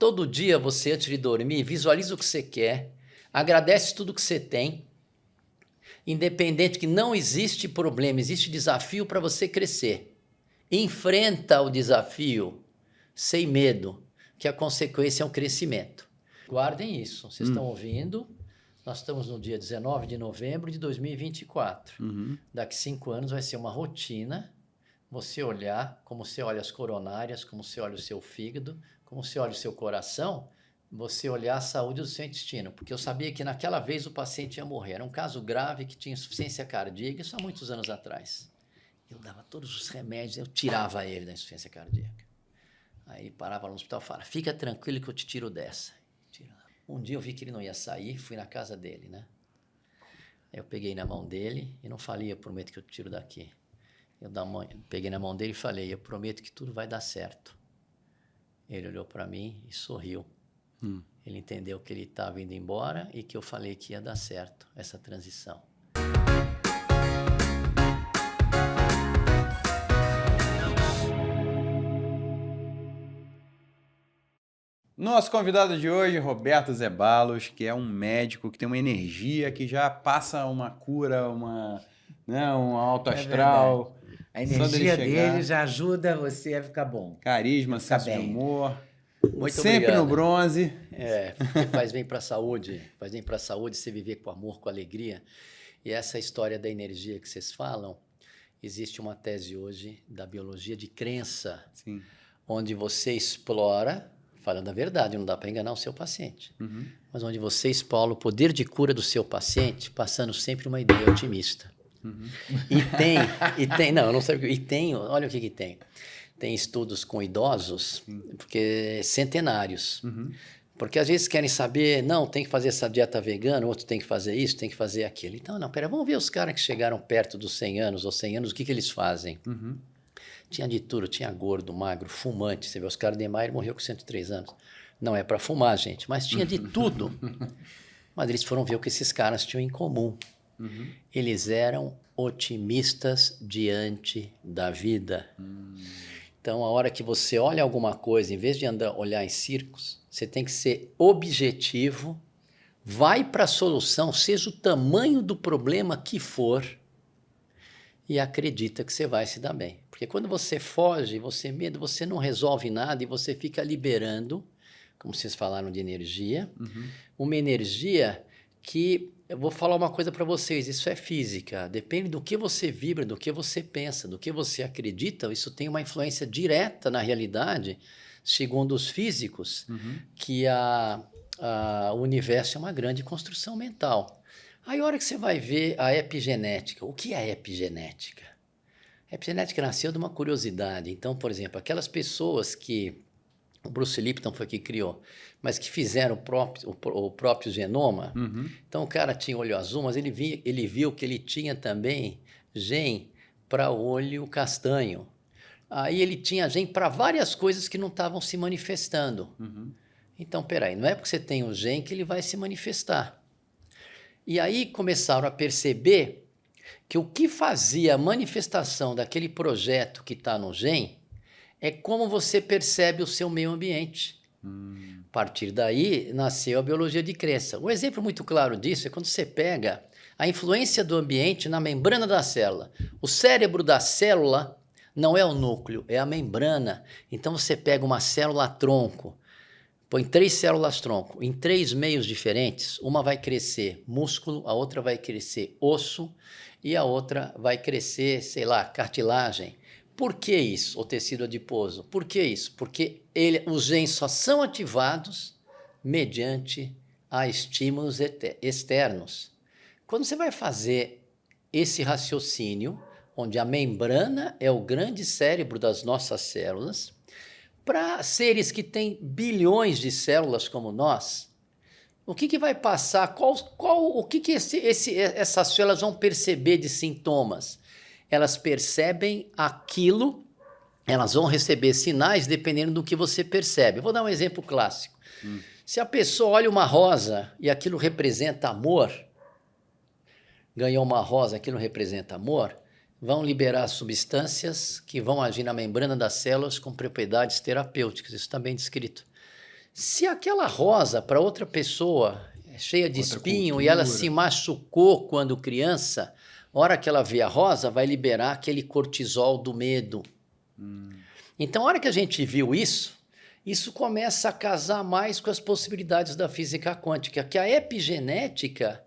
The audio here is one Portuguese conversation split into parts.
Todo dia você, antes de dormir, visualiza o que você quer, agradece tudo que você tem, independente que não existe problema, existe desafio para você crescer. Enfrenta o desafio sem medo, que a consequência é um crescimento. Guardem isso, vocês estão ouvindo? Nós estamos no dia 19 de novembro de 2024. Daqui 5 anos vai ser uma rotina você olhar como você olha as coronárias, como você olha o seu fígado, como você olha o seu coração, você olhar a saúde do seu intestino. Porque eu sabia que naquela vez o paciente ia morrer. Era um caso grave que tinha insuficiência cardíaca, isso há muitos anos atrás. Eu dava todos os remédios, eu tirava ele da insuficiência cardíaca. Aí ele parava no hospital e falava, fica tranquilo que eu te tiro dessa. Um dia eu vi que ele não ia sair, fui na casa dele, né? Eu peguei na mão dele e não falei, eu prometo que eu te tiro daqui. Peguei na mão dele e falei, eu prometo que tudo vai dar certo. Ele olhou para mim e sorriu. Ele entendeu que ele estava indo embora e que eu falei que ia dar certo essa transição. Nosso convidado de hoje, Roberto Zeballos, que é um médico que tem uma energia que já passa uma cura, um alto astral. A energia dele já ajuda você a ficar bom. Carisma, senso de humor. Muito sempre obrigado. No bronze. Porque faz bem para a saúde. Faz bem para a saúde você viver com amor, com alegria. E essa história da energia que vocês falam, existe uma tese hoje da biologia de crença, Sim. onde você explora, falando a verdade, não dá para enganar o seu paciente, mas onde você explora o poder de cura do seu paciente, passando sempre uma ideia otimista. Olha o que tem. Tem estudos com idosos, porque centenários. Porque às vezes querem saber, não, tem que fazer essa dieta vegana, outro tem que fazer isso, tem que fazer aquilo. Então, não, pera, vamos ver os caras que chegaram perto dos 100 anos ou 100 anos, o que eles fazem? Tinha de tudo, tinha gordo, magro, fumante. Você vê, Oscar Niemeyer morreu com 103 anos. Não é para fumar, gente, mas tinha de tudo. Mas eles foram ver o que esses caras tinham em comum. Eles eram otimistas diante da vida. Então, a hora que você olha alguma coisa, em vez de olhar em círculos, você tem que ser objetivo, vai para a solução, seja o tamanho do problema que for, e acredita que você vai se dar bem. Porque quando você foge, você não resolve nada e você fica liberando, como vocês falaram de energia, uma energia que, eu vou falar uma coisa para vocês, isso é física, depende do que você vibra, do que você pensa, do que você acredita, isso tem uma influência direta na realidade, segundo os físicos, que o universo é uma grande construção mental. Aí a hora que você vai ver a epigenética, o que é a epigenética? A epigenética nasceu de uma curiosidade. Então, por exemplo, aquelas pessoas que o Bruce Lipton foi que criou, mas que fizeram o próprio genoma. Então, o cara tinha olho azul, mas ele viu que ele tinha também gene para olho castanho. Aí ele tinha gene para várias coisas que não estavam se manifestando. Então, peraí, não é porque você tem um gene que ele vai se manifestar. E aí começaram a perceber que o que fazia a manifestação daquele projeto que está no gene é como você percebe o seu meio ambiente. A partir daí, nasceu a biologia de crença. Um exemplo muito claro disso é quando você pega a influência do ambiente na membrana da célula. O cérebro da célula não é o núcleo, é a membrana. Então, você pega uma célula tronco, põe 3 células tronco em 3 meios diferentes, uma vai crescer músculo, a outra vai crescer osso e a outra vai crescer, sei lá, cartilagem. Por que isso, o tecido adiposo? Por que isso? Porque os genes só são ativados mediante a estímulos externos. Quando você vai fazer esse raciocínio, onde a membrana é o grande cérebro das nossas células, para seres que têm bilhões de células como nós, o que vai passar? O que essas células vão perceber de sintomas? Elas percebem aquilo, elas vão receber sinais dependendo do que você percebe. Vou dar um exemplo clássico. Se a pessoa olha uma rosa e aquilo representa amor, ganhou uma rosa, aquilo representa amor, vão liberar substâncias que vão agir na membrana das células com propriedades terapêuticas. Isso está bem descrito. Se aquela rosa para outra pessoa é cheia de Outra espinho cultura. e ela se machucou quando criança, a hora que ela vê a rosa, vai liberar aquele cortisol do medo. Então, a hora que a gente viu isso começa a casar mais com as possibilidades da física quântica, que a epigenética,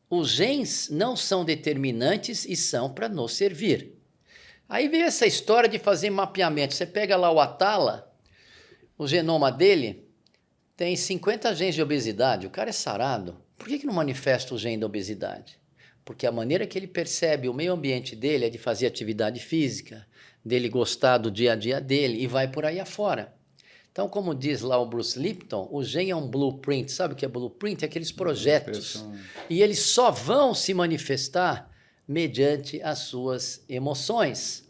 os genes não são determinantes e são para nos servir. Aí veio essa história de fazer mapeamento. Você pega lá o Atala, o genoma dele tem 50 genes de obesidade. O cara é sarado. Por que não manifesta o gene da obesidade? Porque a maneira que ele percebe o meio ambiente dele é de fazer atividade física, dele gostar do dia a dia dele e vai por aí afora. Então, como diz lá o Bruce Lipton, o gene é um blueprint. Sabe o que é blueprint? É aqueles projetos. E eles só vão se manifestar mediante as suas emoções.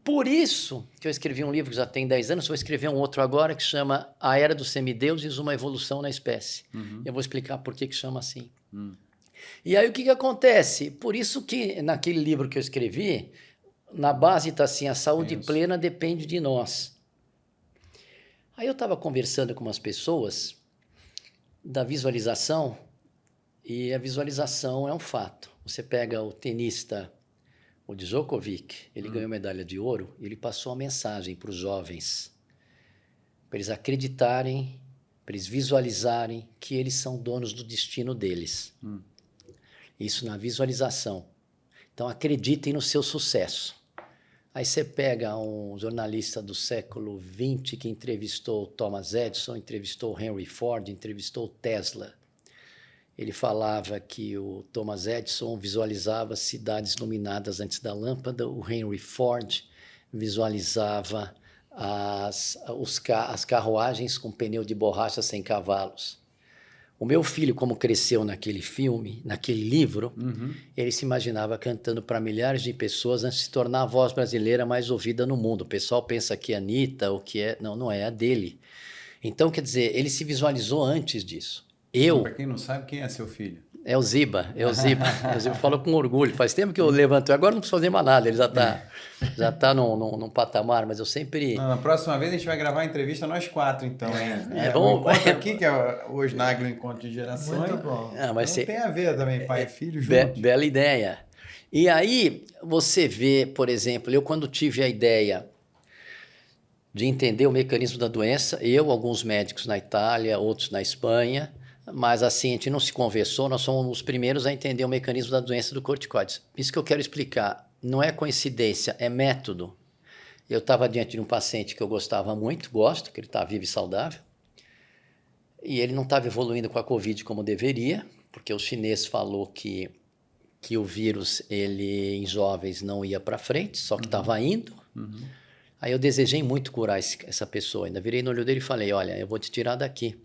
Por isso que eu escrevi um livro que já tem 10 anos, vou escrever um outro agora que chama A Era dos Semideuses, uma evolução na espécie. Eu vou explicar por que chama assim. E aí o que acontece? Por isso que naquele livro que eu escrevi, na base está assim, a saúde plena depende de nós. Aí eu estava conversando com umas pessoas da visualização, e a visualização é um fato. Você pega o tenista, o Djokovic, ele ganhou medalha de ouro, e ele passou uma mensagem para os jovens, para eles acreditarem, para eles visualizarem que eles são donos do destino deles. Isso na visualização. Então acreditem no seu sucesso. Aí você pega um jornalista do século XX que entrevistou Thomas Edison, entrevistou Henry Ford, entrevistou Tesla. Ele falava que o Thomas Edison visualizava cidades iluminadas antes da lâmpada, o Henry Ford visualizava as carruagens com pneu de borracha sem cavalos. O meu filho, como cresceu naquele filme, naquele livro, ele se imaginava cantando para milhares de pessoas antes de se tornar a voz brasileira mais ouvida no mundo. O pessoal pensa que é Anitta, ou que é... Não, não é a dele. Então, quer dizer, ele se visualizou antes disso. Para quem não sabe, quem é seu filho? É o Ziba. O Ziba falou com orgulho. Faz tempo que eu levanto. Agora não preciso fazer mais nada. Ele já tá num patamar, mas eu sempre... Na próxima vez a gente vai gravar a entrevista nós 4, então, hein? Vamos... O encontro aqui, que é o Osnagro Encontro de Gerações. Muito bom. Mas então tem a ver também, pai e filho juntos. Bela ideia. E aí você vê, por exemplo, eu quando tive a ideia de entender o mecanismo da doença, alguns médicos na Itália, outros na Espanha, mas assim, a gente não se conversou, nós somos os primeiros a entender o mecanismo da doença do corticoides. Isso que eu quero explicar, não é coincidência, é método. Eu estava diante de um paciente que eu gostava muito, que ele está vivo e saudável, e ele não estava evoluindo com a Covid como deveria, porque o chinês falou que o vírus, ele em jovens não ia para frente, só que estava indo. Aí eu desejei muito curar essa pessoa, ainda virei no olho dele e falei, olha, eu vou te tirar daqui.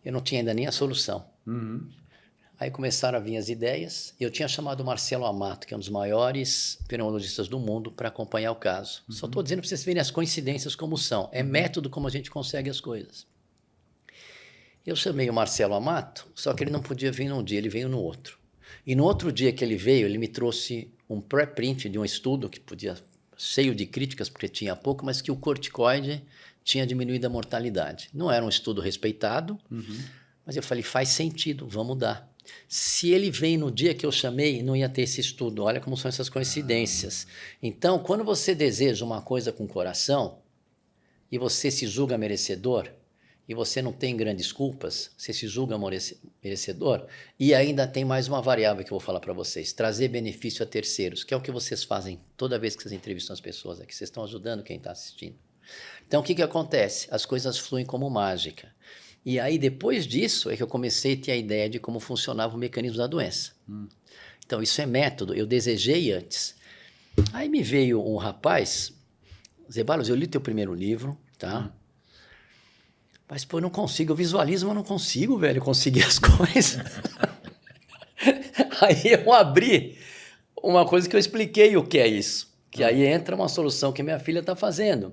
Eu não tinha ainda nem a solução. Aí começaram a vir as ideias. Eu tinha chamado o Marcelo Amato, que é um dos maiores pneumologistas do mundo, para acompanhar o caso. Só estou dizendo para vocês verem as coincidências como são. É método como a gente consegue as coisas. Eu chamei o Marcelo Amato, só que ele não podia vir num dia, ele veio no outro. E no outro dia que ele veio, ele me trouxe um pré-print de um estudo que podia, cheio de críticas, porque tinha pouco, mas que o corticoide tinha diminuído a mortalidade. Não era um estudo respeitado, mas eu falei, faz sentido, vamos dar. Se ele vem no dia que eu chamei, não ia ter esse estudo. Olha como são essas coincidências. Então, quando você deseja uma coisa com o coração e você se julga merecedor, e você não tem grandes culpas, você se julga merecedor, e ainda tem mais uma variável que eu vou falar para vocês, trazer benefício a terceiros, que é o que vocês fazem toda vez que vocês entrevistam as pessoas aqui, vocês estão ajudando quem está assistindo. Então, o que acontece? As coisas fluem como mágica. E aí, depois disso, é que eu comecei a ter a ideia de como funcionava o mecanismo da doença. Então, isso é método. Eu desejei antes. Aí me veio um rapaz, Zeballos, eu li teu primeiro livro, tá? Mas, pô, eu não consigo. Eu visualizo, mas não consigo, velho, conseguir as coisas. Aí eu abri uma coisa que eu expliquei o que é isso. Que aí entra uma solução que minha filha está fazendo.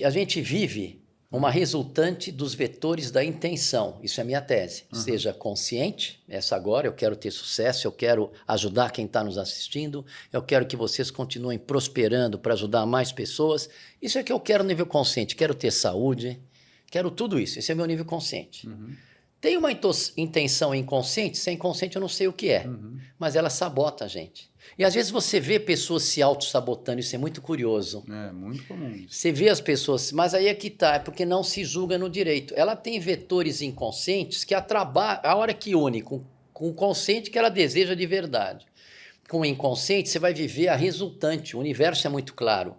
A gente vive uma resultante dos vetores da intenção. Isso é a minha tese. Seja consciente, essa agora, eu quero ter sucesso, eu quero ajudar quem está nos assistindo, eu quero que vocês continuem prosperando para ajudar mais pessoas. Isso é que eu quero no nível consciente. Quero ter saúde, quero tudo isso. Esse é meu nível consciente. Tem uma intenção inconsciente, se é inconsciente eu não sei o que é, mas ela sabota a gente. E às vezes você vê pessoas se auto-sabotando, isso é muito curioso. É muito comum. Você vê as pessoas, mas aí é que tá, é porque não se julga no direito. Ela tem vetores inconscientes que a hora que une com o consciente que ela deseja de verdade. Com o inconsciente você vai viver a resultante, o universo é muito claro.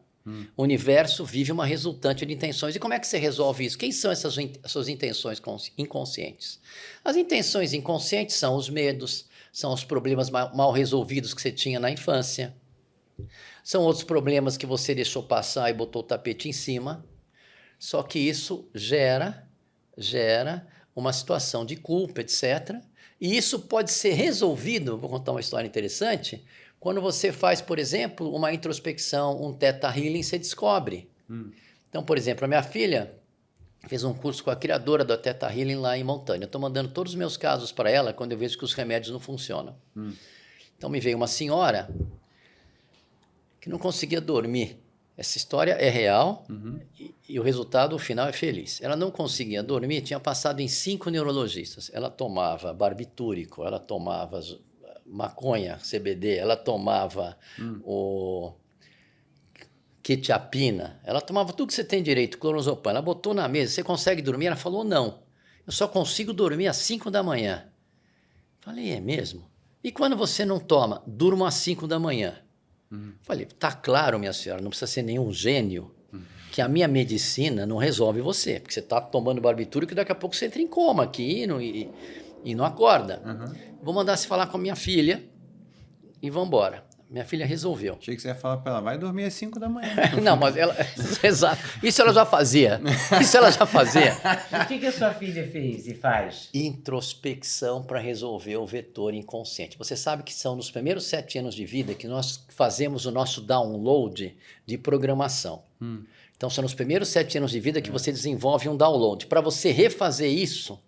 O universo vive uma resultante de intenções. E como é que você resolve isso? Quem são essas suas intenções inconscientes? As intenções inconscientes são os medos, são os problemas mal resolvidos que você tinha na infância. São outros problemas que você deixou passar e botou o tapete em cima. Só que isso gera uma situação de culpa, etc. E isso pode ser resolvido, vou contar uma história interessante, quando você faz, por exemplo, uma introspecção, um Theta Healing, você descobre. Então, por exemplo, a minha filha fez um curso com a criadora da Theta Healing lá em Montânia. Eu estou mandando todos os meus casos para ela quando eu vejo que os remédios não funcionam. Então, me veio uma senhora que não conseguia dormir. Essa história é real e o resultado final é feliz. Ela não conseguia dormir, tinha passado em 5 neurologistas. Ela tomava barbitúrico, ela tomava maconha, CBD, ela tomava o quetiapina, ela tomava tudo que você tem direito, clonazepam. Ela botou na mesa, você consegue dormir? Ela falou, não, eu só consigo dormir às 5 da manhã. Falei, é mesmo? E quando você não toma? Durmo às 5 da manhã. Falei, tá claro, minha senhora, não precisa ser nenhum gênio, que a minha medicina não resolve você, porque você está tomando barbitúrico e daqui a pouco você entra em coma aqui e não acorda. Vou mandar você falar com a minha filha e vamos embora. Minha filha resolveu. Achei que você ia falar para ela, vai dormir às 5 da manhã. Não, mas ela... Exato. Isso ela já fazia. O que a sua filha fez e faz? Introspecção para resolver o vetor inconsciente. Você sabe que são nos primeiros 7 anos de vida que nós fazemos o nosso download de programação. Então, são nos primeiros 7 anos de vida que você desenvolve um download. Para você refazer isso...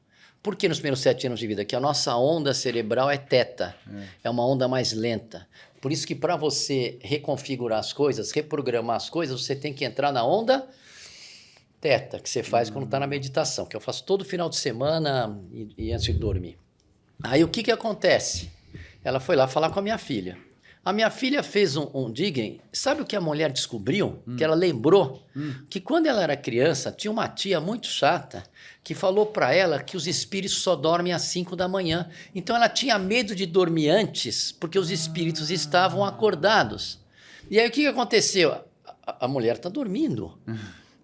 Por que nos primeiros 7 anos de vida? Que a nossa onda cerebral é teta, é uma onda mais lenta. Por isso que para você reconfigurar as coisas, reprogramar as coisas, você tem que entrar na onda teta, que você faz quando está na meditação, que eu faço todo final de semana e antes de dormir. Aí o que acontece? Ela foi lá falar com a minha filha. A minha filha fez um digging. Sabe o que a mulher descobriu? Que ela lembrou que quando ela era criança, tinha uma tia muito chata que falou para ela que os espíritos só dormem às 5 da manhã. Então ela tinha medo de dormir antes, porque os espíritos estavam acordados. E aí o que aconteceu? A mulher está dormindo.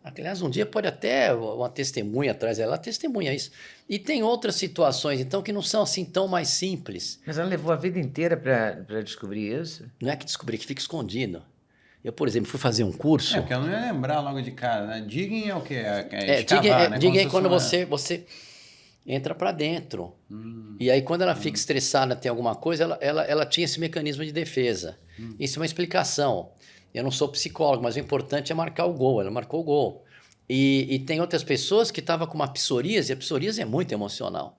Aliás, um dia pode até uma testemunha atrás dela testemunha isso. E tem outras situações, então, que não são assim tão mais simples. Mas ela levou a vida inteira para descobrir isso? Não é que descobri, que fica escondido. Eu, por exemplo, fui fazer um curso... Porque eu não ia lembrar logo de cara, né? Digging é o quê? Digging é quando você entra para dentro. E aí, quando ela fica estressada, tem alguma coisa, ela tinha esse mecanismo de defesa. Isso é uma explicação. Eu não sou psicólogo, mas o importante é marcar o gol. Ela marcou o gol. E tem outras pessoas que estavam com uma psoríase, e a psoríase é muito emocional.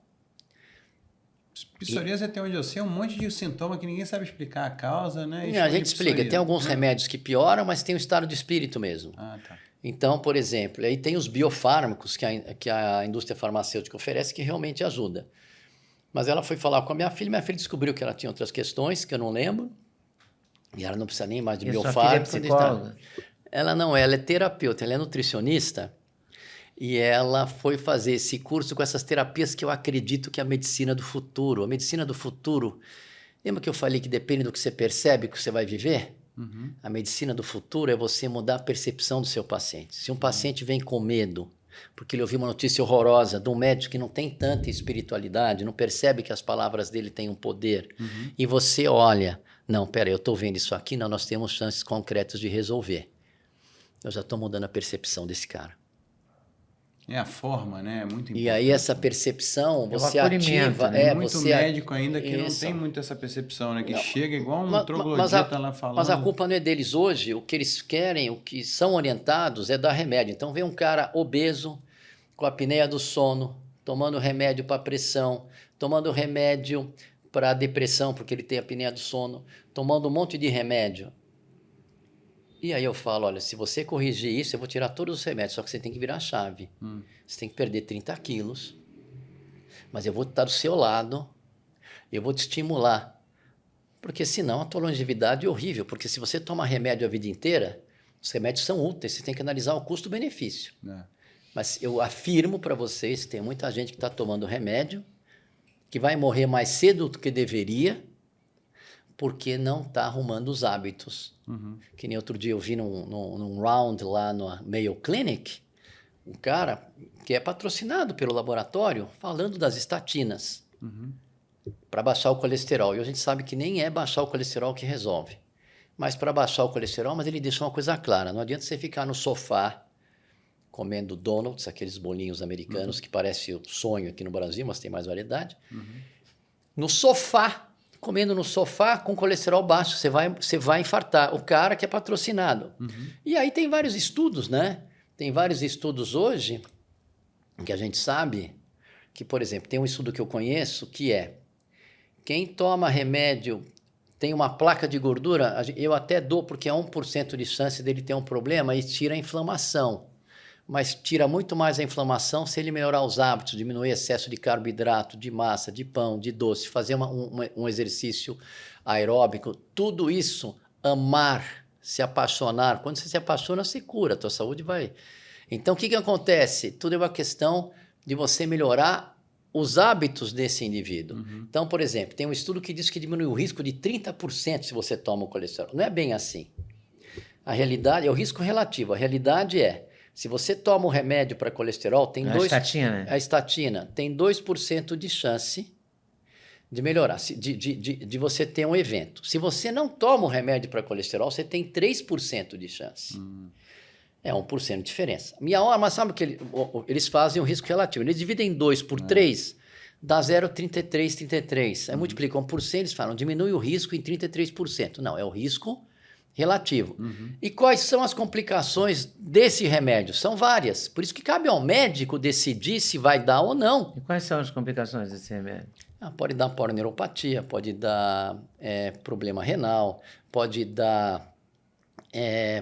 Psoríase, até onde eu sei, é um monte de sintoma que ninguém sabe explicar a causa, né? A gente explica. Tem alguns remédios que pioram, mas tem o estado de espírito mesmo. Ah, tá. Então, por exemplo, aí tem os biofármacos que a indústria farmacêutica oferece que realmente ajuda. Mas ela foi falar com a minha filha descobriu que ela tinha outras questões que eu não lembro. E ela não precisa nem mais de biofármaco. Sua filha é psicóloga? Ela não é, ela é terapeuta, ela é nutricionista. E ela foi fazer esse curso com essas terapias que eu acredito que é a medicina do futuro. A medicina do futuro, lembra que eu falei que depende do que você percebe que você vai viver? A medicina do futuro é você mudar a percepção do seu paciente. Se um paciente vem com medo, porque ele ouviu uma notícia horrorosa de um médico que não tem tanta espiritualidade, não percebe que as palavras dele têm um poder, e você olha, não, peraí, eu estou vendo isso aqui, não, nós temos chances concretas de resolver. Eu já estou mudando a percepção desse cara. É a forma, né? É muito importante. E aí essa percepção, você acolhimento, ativa... né? Tem muito médico ainda que Isso. não tem muito essa percepção, né? Que chega igual um Mas troglodita lá falando. Mas a culpa não é deles hoje. O que eles querem, o que são orientados é dar remédio. Então vem um cara obeso, com a apneia do sono, tomando remédio para pressão, tomando remédio para depressão, porque ele tem apneia do sono, tomando um monte de remédio. E aí eu falo, olha, se você corrigir isso, eu vou tirar todos os remédios, só que você tem que virar a chave. Você tem que perder 30 quilos, mas eu vou estar do seu lado, eu vou te estimular. Porque senão a tua longevidade é horrível, porque se você toma remédio a vida inteira, os remédios são úteis, você tem que analisar o custo-benefício. Mas eu afirmo para vocês, tem muita gente que está tomando remédio, que vai morrer mais cedo do que deveria, porque não está arrumando os hábitos. Que nem outro dia eu vi num round lá no Mayo Clinic, um cara que é patrocinado pelo laboratório falando das estatinas para baixar o colesterol. E a gente sabe que nem é baixar o colesterol que resolve. Mas para baixar o colesterol, mas ele deixou uma coisa clara, não adianta você ficar no sofá comendo donuts, aqueles bolinhos americanos que parece o sonho aqui no Brasil, mas tem mais variedade. No sofá, comendo no sofá com colesterol baixo, você vai infartar. O cara que é patrocinado. E aí tem vários estudos, né? Tem vários estudos hoje que a gente sabe que, por exemplo, tem um estudo que eu conheço que é quem toma remédio tem uma placa de gordura, eu até dou porque é 1% de chance dele ter um problema e tira a inflamação. Mas tira muito mais a inflamação se ele melhorar os hábitos, diminuir excesso de carboidrato, de massa, de pão, de doce, fazer um exercício aeróbico. Tudo isso, amar, se apaixonar. Quando você se apaixona, você cura, a tua saúde vai. Então, o que acontece? Tudo é uma questão de você melhorar os hábitos desse indivíduo. Então, por exemplo, tem um estudo que diz que diminui o risco de 30% se você toma o colesterol. Não é bem assim. A realidade é o risco relativo. A realidade é, se você toma um remédio para colesterol, tem a estatina tem 2% de chance de melhorar, de você ter um evento. Se você não toma um remédio para colesterol, você tem 3% de chance. É 1% de diferença. Mas sabe o que eles fazem o risco relativo? Eles dividem 2 por 3, dá 0,3333. Aí multiplicam por 100, eles falam, diminui o risco em 33%. Não, é o risco relativo. E quais são as complicações desse remédio? São várias. Por isso que cabe ao médico decidir se vai dar ou não. E quais são as complicações desse remédio? Pode dar polineuropatia, pode dar problema renal, pode dar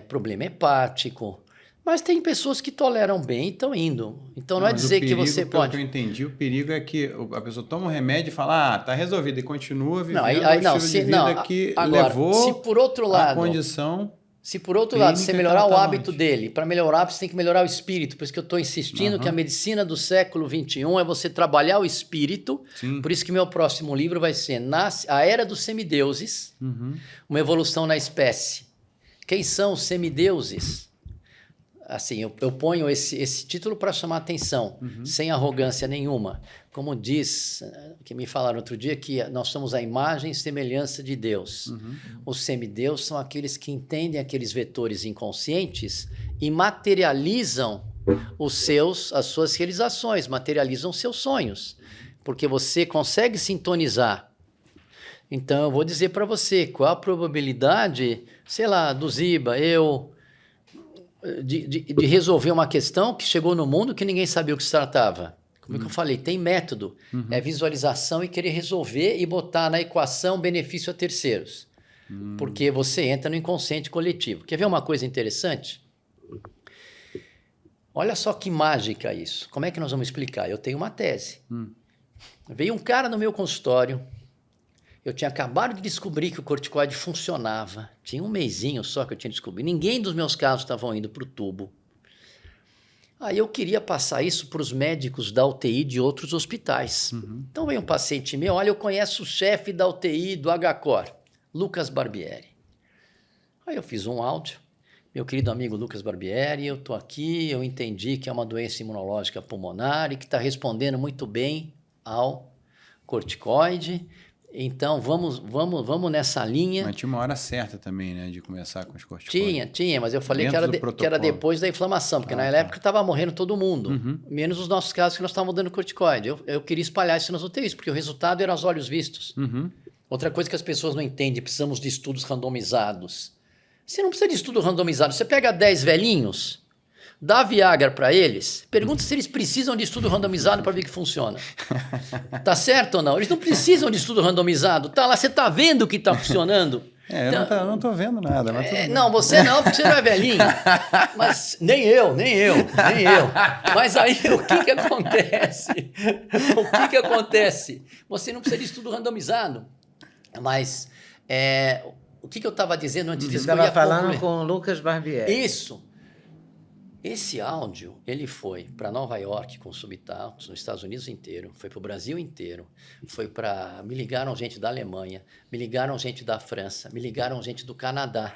problema hepático. Mas tem pessoas que toleram bem e estão indo. Então não é dizer que você pode... Pelo que eu entendi, o perigo é que a pessoa toma um remédio e fala, tá resolvido, e continua vivendo estilo de vida que levou se por outro lado, a condição... Se por outro lado você melhorar o hábito dele, para melhorar você tem que melhorar o espírito. Por isso que eu estou insistindo que a medicina do século XXI é você trabalhar o espírito. Por isso que meu próximo livro vai ser A Era dos Semideuses, uma evolução na espécie. Quem são os semideuses? Assim, eu ponho esse título para chamar atenção, sem arrogância nenhuma. Como diz, que me falaram outro dia, que nós somos a imagem e semelhança de Deus. Os semideus são aqueles que entendem aqueles vetores inconscientes e materializam as suas realizações, materializam seus sonhos. Porque você consegue sintonizar. Então, eu vou dizer para você, qual a probabilidade, sei lá, do Ziba, de resolver uma questão que chegou no mundo que ninguém sabia o que se tratava. Como é que eu falei? Tem método. É visualização e querer resolver e botar na equação benefício a terceiros. Porque você entra no inconsciente coletivo. Quer ver uma coisa interessante? Olha só que mágica isso. Como é que nós vamos explicar? Eu tenho uma tese. Veio um cara no meu consultório. Eu tinha acabado de descobrir que o corticoide funcionava. Tinha um mesinho só que eu tinha descobrido. Ninguém dos meus casos estavam indo para o tubo. Aí eu queria passar isso para os médicos da UTI de outros hospitais. Então veio um paciente meu, olha, eu conheço o chefe da UTI do HCOR, Lucas Barbieri. Aí eu fiz um áudio. Meu querido amigo Lucas Barbieri, eu estou aqui, eu entendi que é uma doença imunológica pulmonar e que está respondendo muito bem ao corticoide. Então, vamos nessa linha. Mas tinha uma hora certa também, né? De começar com os corticoides. Tinha, mas eu falei que era depois da inflamação, porque na época estava morrendo todo mundo, menos os nossos casos que nós estávamos dando corticoide. Eu queria espalhar isso nas UTIs, porque o resultado era aos olhos vistos. Outra coisa que as pessoas não entendem, precisamos de estudos randomizados. Você não precisa de estudo randomizado. Você pega 10 velhinhos, Dá Viagra para eles, pergunta se eles precisam de estudo randomizado para ver que funciona. Tá certo ou não? Eles não precisam de estudo randomizado. Tá lá, você tá vendo que tá funcionando? Eu não tô vendo nada. Mas tudo bem. Não, você não, porque você não é velhinho. Mas nem eu. Mas aí o que acontece? O que acontece? Você não precisa de estudo randomizado. Mas o que eu estava dizendo antes disso? Você estava falando com o Lucas Barbieri. Isso. Esse áudio, ele foi para Nova York com subtítulos, nos Estados Unidos inteiro, foi para o Brasil inteiro, me ligaram gente da Alemanha, me ligaram gente da França, me ligaram gente do Canadá.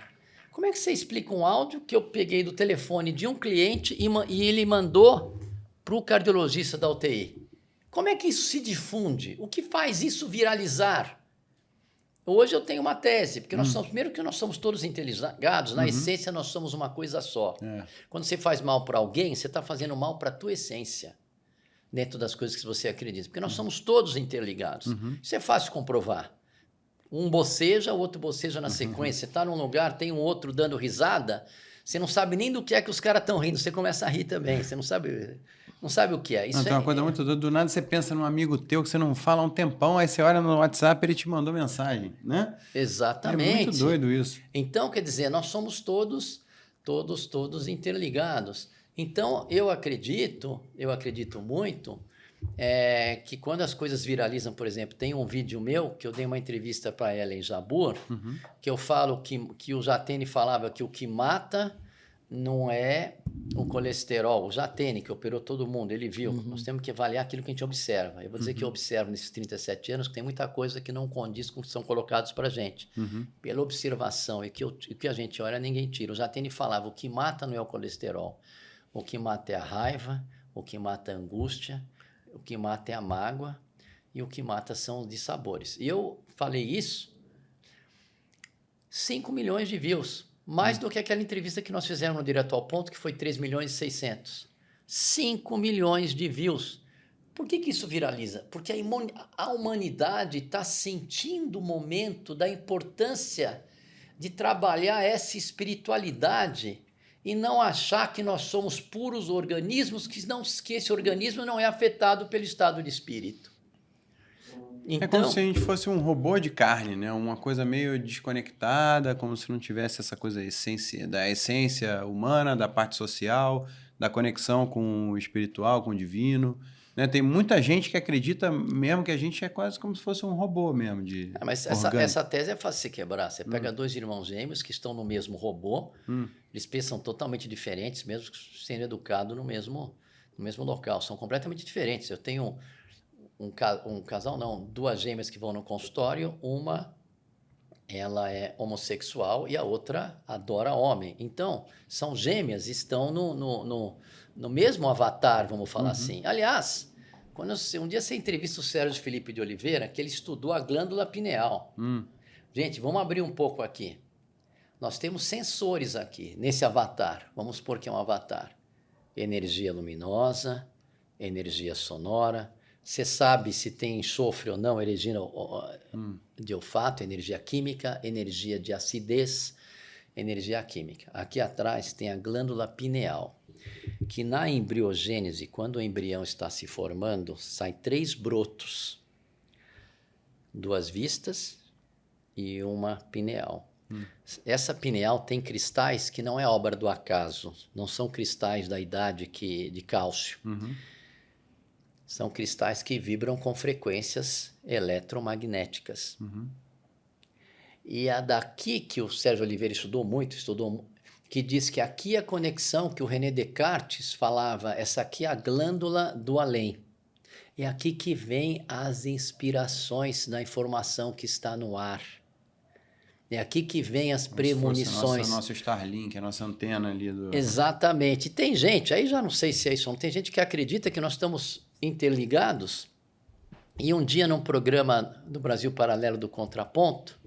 Como é que você explica um áudio que eu peguei do telefone de um cliente e ele mandou para o cardiologista da UTI? Como é que isso se difunde? O que faz isso viralizar? Hoje eu tenho uma tese, porque nós somos, primeiro que nós somos todos interligados, na essência nós somos uma coisa só. Quando você faz mal para alguém, você está fazendo mal para a tua essência, dentro das coisas que você acredita, porque nós somos todos interligados. Isso é fácil comprovar. Um boceja, o outro boceja na sequência. Você está num lugar, tem um outro dando risada, você não sabe nem do que é que os caras estão rindo, você começa a rir também, você não sabe o que é. Isso é uma coisa muito doida. Do nada você pensa num amigo teu que você não fala há um tempão, aí você olha no WhatsApp e ele te mandou mensagem, né? Exatamente. É muito doido isso. Então, quer dizer, nós somos todos interligados. Então, eu acredito muito que quando as coisas viralizam, por exemplo, tem um vídeo meu que eu dei uma entrevista para Ellen Jabbour, que eu falo que o Jatene falava que o que mata não é o colesterol. O Jatene, que operou todo mundo, ele viu. Nós temos que avaliar aquilo que a gente observa. Eu vou dizer que eu observo nesses 37 anos que tem muita coisa que não condiz com o que são colocados para a gente. Pela observação e que a gente olha, ninguém tira. O Jatene falava, o que mata não é o colesterol. O que mata é a raiva, o que mata é a angústia, o que mata é a mágoa e o que mata são os dissabores. E eu falei isso, 5 milhões de views. Mais do que aquela entrevista que nós fizemos no Direto ao Ponto, que foi 3 milhões e 600. 5 milhões de views. Por que isso viraliza? Porque a humanidade está sentindo o momento da importância de trabalhar essa espiritualidade e não achar que nós somos puros organismos, que esse organismo não é afetado pelo estado de espírito. Então, é como se a gente fosse um robô de carne, né? Uma coisa meio desconectada, como se não tivesse essa coisa da essência humana, da parte social, da conexão com o espiritual, com o divino. Né? Tem muita gente que acredita mesmo que a gente é quase como se fosse um robô mesmo. Mas essa tese é fácil de você quebrar. Você pega dois irmãos gêmeos que estão no mesmo robô, eles pensam totalmente diferentes, mesmo sendo educados no mesmo local. São completamente diferentes. Eu tenho um casal, não, duas gêmeas que vão no consultório, uma ela é homossexual e a outra adora homem. Então, são gêmeas, estão no mesmo avatar, vamos falar assim. Aliás, um dia você entrevista o Sérgio Felipe de Oliveira, que ele estudou a glândula pineal. Gente, vamos abrir um pouco aqui. Nós temos sensores aqui, nesse avatar. Vamos supor que é um avatar. Energia luminosa, energia sonora. Você sabe se tem enxofre ou não, energia de olfato, energia química, energia de acidez, energia química. Aqui atrás tem a glândula pineal, que na embriogênese, quando o embrião está se formando, saem 3 brotos, 2 vistas e uma pineal. Essa pineal tem cristais que não é obra do acaso, não são cristais da idade de cálcio. São cristais que vibram com frequências eletromagnéticas. E a daqui que o Sérgio Oliveira estudou muito, que diz que aqui é a conexão que o René Descartes falava, essa aqui é a glândula do além. É aqui que vem as inspirações da informação que está no ar. É aqui que vem as premonições. Nosso Starlink, a nossa antena ali do... Exatamente. E tem gente, aí já não sei se é isso, não tem gente que acredita que nós estamos interligados. E um dia, num programa do Brasil Paralelo do Contraponto,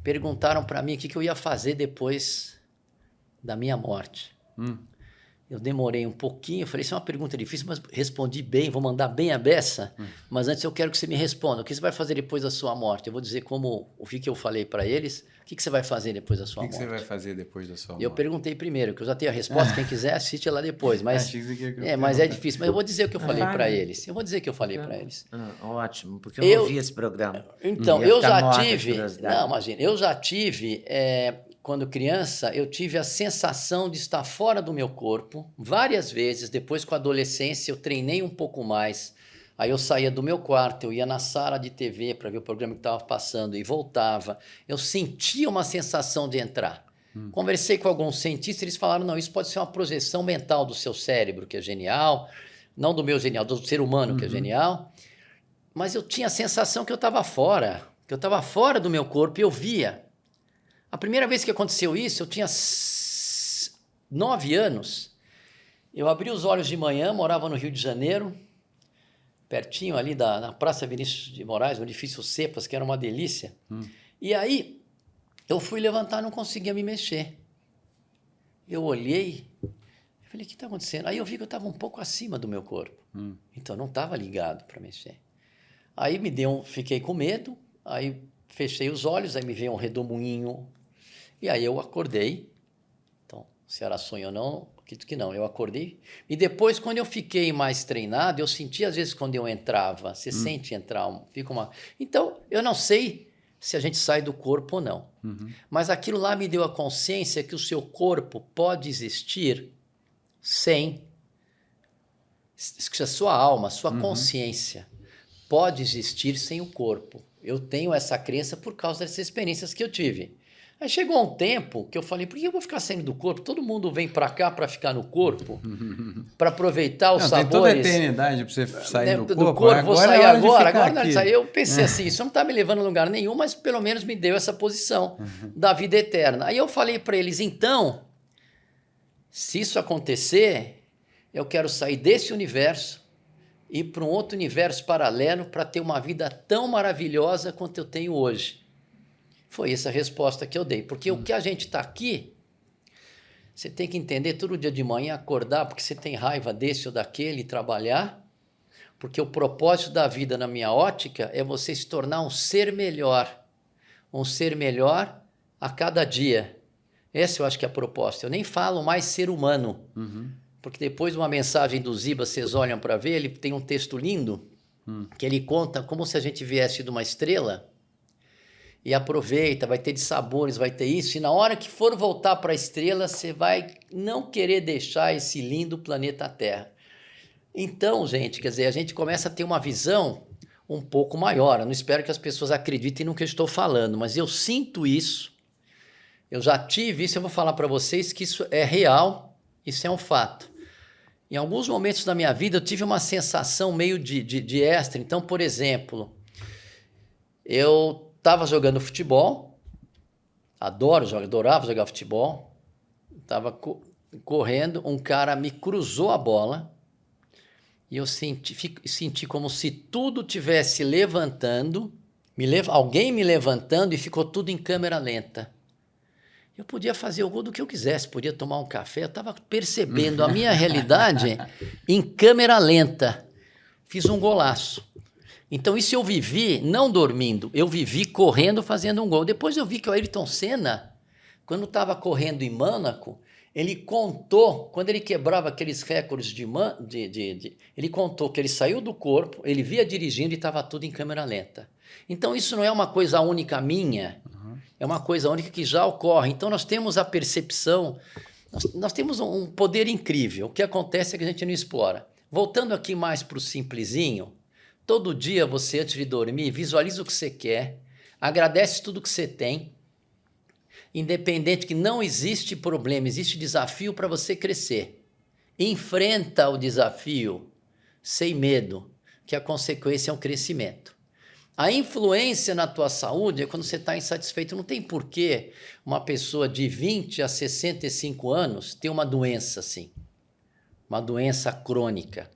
perguntaram para mim o que eu ia fazer depois da minha morte. Eu demorei um pouquinho, eu falei, isso é uma pergunta difícil, mas respondi bem, vou mandar bem a beça, mas antes eu quero que você me responda. O que você vai fazer depois da sua morte? Eu vou dizer o que eu falei para eles. O que você vai fazer depois da sua morte? O que você vai fazer depois da sua morte? Eu perguntei primeiro, que eu já tenho a resposta. Quem quiser, assiste lá depois. Mas, mas é difícil. Mas eu vou dizer o que eu falei para eles. Eu vou dizer o que eu falei para eles. Ótimo, porque eu não vi esse programa. Então, eu já tive... Não, imagina. Eu já tive... quando criança, eu tive a sensação de estar fora do meu corpo várias vezes. Depois, com a adolescência, eu treinei um pouco mais. Aí eu saía do meu quarto, eu ia na sala de TV para ver o programa que estava passando e voltava. Eu sentia uma sensação de entrar. Conversei com alguns cientistas, eles falaram, não, isso pode ser uma projeção mental do seu cérebro, que é genial. Não do meu genial, do ser humano, que é genial. Mas eu tinha a sensação que eu estava fora do meu corpo e eu via. A primeira vez que aconteceu isso, eu tinha 9 anos. Eu abri os olhos de manhã, morava no Rio de Janeiro, pertinho ali na Praça Vinícius de Moraes, no edifício Cepas, que era uma delícia. E aí, eu fui levantar, não conseguia me mexer. Eu olhei, falei, o que está acontecendo? Aí eu vi que eu estava um pouco acima do meu corpo. Então, não estava ligado para mexer. Aí fiquei com medo, aí fechei os olhos, aí me veio um redemoinho, e aí eu acordei. Então, se era sonho ou não, acredito que não. Eu acordei. E depois, quando eu fiquei mais treinado, eu senti, às vezes, quando eu entrava, você sente entrar, fica uma... Então, eu não sei se a gente sai do corpo ou não. Mas aquilo lá me deu a consciência que o seu corpo pode existir sem... A sua alma, a sua consciência pode existir sem o corpo. Eu tenho essa crença por causa dessas experiências que eu tive. Aí chegou um tempo que eu falei, por que eu vou ficar saindo do corpo? Todo mundo vem para cá para ficar no corpo, para aproveitar os sabores. Tem toda a eternidade para você sair do corpo. Vou sair agora. Eu pensei assim, isso não está me levando a lugar nenhum, mas pelo menos me deu essa posição da vida eterna. Aí eu falei para eles, então, se isso acontecer, eu quero sair desse universo e ir para um outro universo paralelo para ter uma vida tão maravilhosa quanto eu tenho hoje. Foi essa a resposta que eu dei. Porque o que a gente está aqui, você tem que entender todo dia de manhã, acordar, porque você tem raiva desse ou daquele, e trabalhar. Porque o propósito da vida, na minha ótica, é você se tornar um ser melhor. Um ser melhor a cada dia. Essa eu acho que é a proposta. Eu nem falo mais ser humano. Porque depois de uma mensagem do Ziba, vocês olham para ver, ele tem um texto lindo, que ele conta como se a gente viesse de uma estrela e aproveita, vai ter de sabores, vai ter isso, e na hora que for voltar para a estrela, você vai não querer deixar esse lindo planeta Terra. Então, gente, quer dizer, a gente começa a ter uma visão um pouco maior. Eu não espero que as pessoas acreditem no que eu estou falando, mas eu sinto isso, eu já tive isso, eu vou falar para vocês que isso é real, isso é um fato. Em alguns momentos da minha vida, eu tive uma sensação meio de extra. Então, por exemplo, eu estava jogando futebol, adorava jogar futebol, estava correndo, um cara me cruzou a bola e eu senti como se tudo tivesse levantando, alguém me levantando e ficou tudo em câmera lenta. Eu podia fazer o gol do que eu quisesse, podia tomar um café, eu estava percebendo a minha realidade em câmera lenta. Fiz um golaço. Então isso eu vivi não dormindo, eu vivi correndo fazendo um gol. Depois eu vi que o Ayrton Senna, quando estava correndo em Mônaco, ele contou, quando ele quebrava aqueles recordes ele contou que ele saiu do corpo, ele via dirigindo e estava tudo em câmera lenta. Então isso não é uma coisa única minha, é uma coisa única que já ocorre. Então nós temos a percepção, nós temos um poder incrível. O que acontece é que a gente não explora. Voltando aqui mais para o simplesinho, todo dia você, antes de dormir, visualiza o que você quer, agradece tudo que você tem, independente que não existe problema, existe desafio para você crescer. Enfrenta o desafio sem medo, que a consequência é um crescimento. A influência na tua saúde é quando você está insatisfeito. Não tem porquê uma pessoa de 20 a 65 anos ter uma doença assim, uma doença crônica.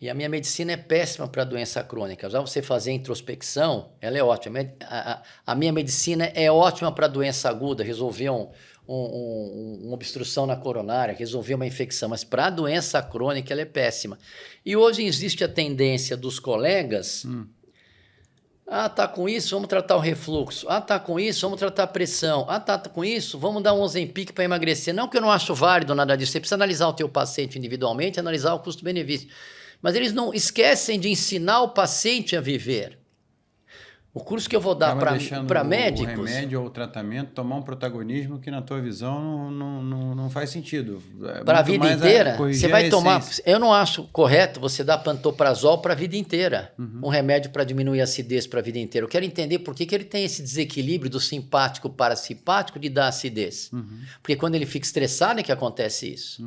E a minha medicina é péssima para doença crônica. Já você fazer a introspecção, ela é ótima. A minha medicina é ótima para doença aguda, resolver uma obstrução na coronária, resolver uma infecção, mas para a doença crônica ela é péssima. E hoje existe a tendência dos colegas, tá com isso, vamos tratar o refluxo. Tá com isso, vamos tratar a pressão. Tá com isso, vamos dar um Ozempic para emagrecer. Não que eu não acho válido nada disso, você precisa analisar o teu paciente individualmente, analisar o custo-benefício. Mas eles não esquecem de ensinar o paciente a viver. O curso que eu vou dar para médicos... o remédio ou o tratamento tomar um protagonismo que, na tua visão, não faz sentido. Para a vida inteira, você vai tomar... Eu não acho correto você dar pantoprazol para a vida inteira. Um remédio para diminuir a acidez para a vida inteira. Eu quero entender por que ele tem esse desequilíbrio do simpático parasimpático de dar acidez. Porque quando ele fica estressado é que acontece isso.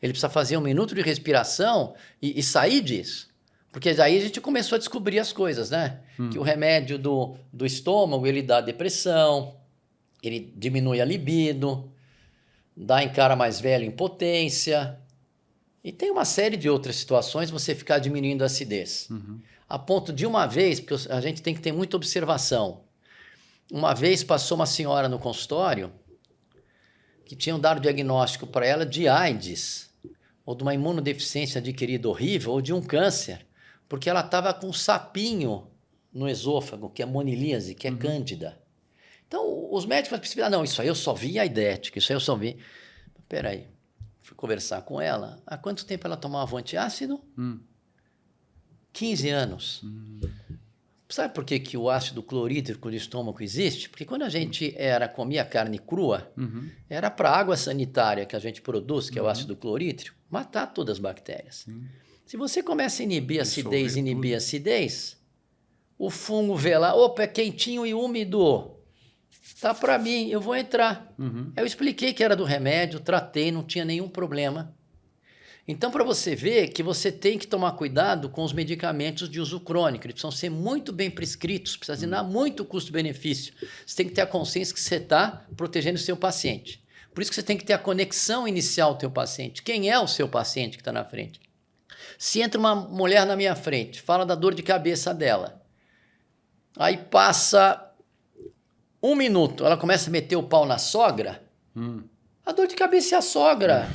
Ele precisa fazer 1 minuto de respiração e sair disso. Porque daí a gente começou a descobrir as coisas, né? Que o remédio do estômago, ele dá depressão, ele diminui a libido, dá em cara mais velho impotência. E tem uma série de outras situações você ficar diminuindo a acidez. A ponto de uma vez, porque a gente tem que ter muita observação. Uma vez passou uma senhora no consultório que tinham dado diagnóstico para ela de AIDS, ou de uma imunodeficiência adquirida horrível, ou de um câncer. Porque ela estava com um sapinho no esôfago, que é monilíase, que é cândida. Então, os médicos perceberam, não, isso aí eu só vi aidética, isso aí eu só vi. Peraí, fui conversar com ela. Há quanto tempo ela tomava antiácido? 15 anos. Sabe por que o ácido clorídrico do estômago existe? Porque quando a gente comia carne crua, era para a água sanitária que a gente produz, que é o ácido clorídrico, matar todas as bactérias. Se você começa a inibir a acidez, o fungo vê lá, opa, é quentinho e úmido, tá para mim, eu vou entrar. Eu expliquei que era do remédio, tratei, não tinha nenhum problema. Então, para você ver que você tem que tomar cuidado com os medicamentos de uso crônico, eles precisam ser muito bem prescritos, precisa assinar muito custo-benefício. Você tem que ter a consciência que você está protegendo o seu paciente. Por isso que você tem que ter a conexão inicial do teu paciente. Quem é o seu paciente que está na frente? Se entra uma mulher na minha frente, fala da dor de cabeça dela, aí passa 1 minuto, ela começa a meter o pau na sogra, a dor de cabeça é a sogra.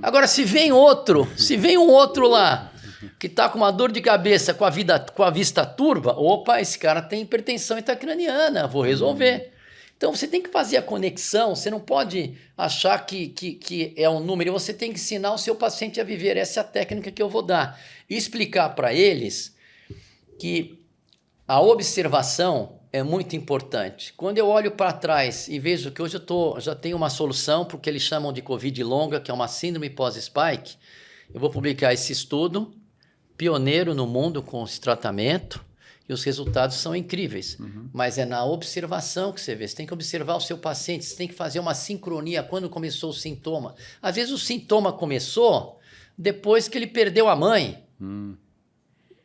Agora, se vem um outro lá, que está com uma dor de cabeça com a vista turva, opa, esse cara tem hipertensão intracraniana, vou resolver. Então, você tem que fazer a conexão, você não pode achar que é um número, você tem que ensinar o seu paciente a viver. Essa é a técnica que eu vou dar. E explicar para eles que a observação é muito importante. Quando eu olho para trás e vejo que hoje já tenho uma solução para o que eles chamam de Covid longa, que é uma síndrome pós-spike, eu vou publicar esse estudo, pioneiro no mundo com esse tratamento, e os resultados são incríveis. Mas é na observação que você vê. Você tem que observar o seu paciente, você tem que fazer uma sincronia quando começou o sintoma. Às vezes o sintoma começou depois que ele perdeu a mãe.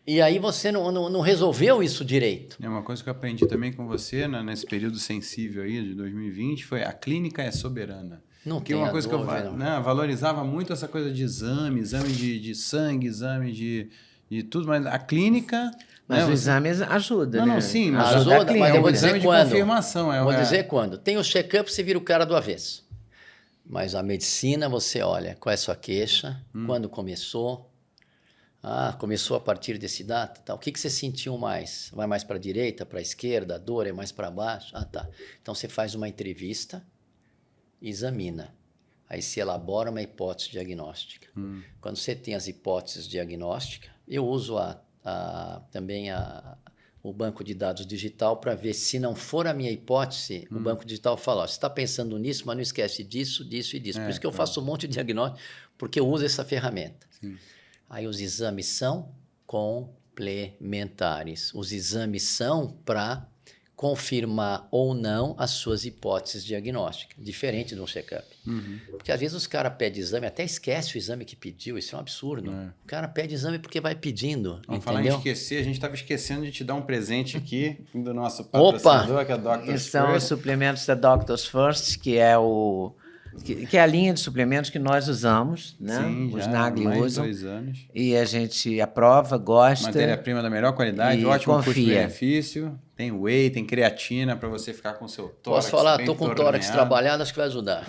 E aí você não resolveu isso direito. É uma coisa que eu aprendi também com você, né, nesse período sensível aí de 2020, foi a clínica é soberana. Não tem uma coisa dúvida, que eu valorizava muito essa coisa de exame de sangue, exame de tudo, mas a clínica... Mas o exame ajuda, né? Não, sim. Mas ajuda, mas eu vou dizer quando. Confirmação. Vou dizer quando. Tem o check-up, você vira o cara do avesso. Mas a medicina, você olha, qual é a sua queixa, quando começou. Começou a partir desse data, tá. O que você sentiu mais? Vai mais para a direita, para a esquerda, a dor é mais para baixo? Tá. Então você faz uma entrevista, examina. Aí se elabora uma hipótese diagnóstica. Quando você tem as hipóteses diagnósticas, eu uso também o banco de dados digital para ver se não for a minha hipótese, o banco digital fala, você está pensando nisso, mas não esquece disso, disso e disso. Por isso que eu faço um monte de diagnóstico, porque eu uso essa ferramenta. Aí os exames são complementares. Os exames são para confirmar ou não as suas hipóteses diagnósticas, diferente de um check-up. Porque às vezes os caras pedem exame, até esquece o exame que pediu, isso é um absurdo. O cara pede exame porque vai pedindo, Vamos entendeu? falar em esquecer, a gente estava esquecendo de te dar um presente aqui do nosso patrocinador, que é a Doctors Esses são os First. suplementos da Doctors First, que é o Que é a linha de suplementos que nós usamos, né? Sim, os já Nagli há mais de usam. 2 anos. E a gente aprova, gosta. Matéria-prima da melhor qualidade, e ótimo confia. custo-benefício. Tem whey, tem creatina para você ficar com seu tórax. Posso falar, bem tô com tórax torneado. trabalhado, acho que vai ajudar.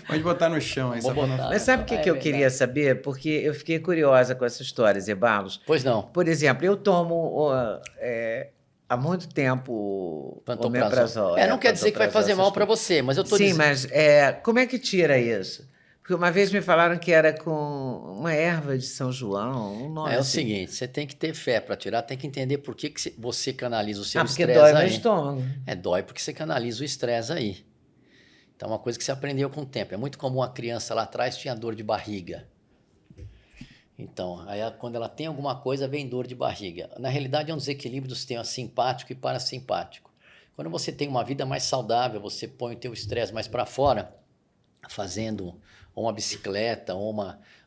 Pode botar no chão aí, Vou só pra não... botar. Mas sabe o que, É que eu verdade. queria saber? Porque eu fiquei curiosa com essa história, Zé Barros. Pois não. Por exemplo, eu tomo há muito tempo omeprazol. Não quer dizer que vai fazer mal para você, mas eu tô Sim, dizendo... mas como é que tira isso? Porque uma vez me falaram que era com uma erva de São João, um nome É o assim. seguinte, você tem que ter fé para tirar, tem que entender por que você canaliza o seu Porque estresse dói no aí. estômago. Dói porque você canaliza o estresse aí. Então, é uma coisa que você aprendeu com o tempo. É muito comum a criança lá atrás tinha dor de barriga. Então, aí quando ela tem alguma coisa, vem dor de barriga. Na realidade, é um desequilíbrio do sistema simpático e parasimpático. Quando você tem uma vida mais saudável, você põe o teu estresse mais para fora, fazendo uma bicicleta,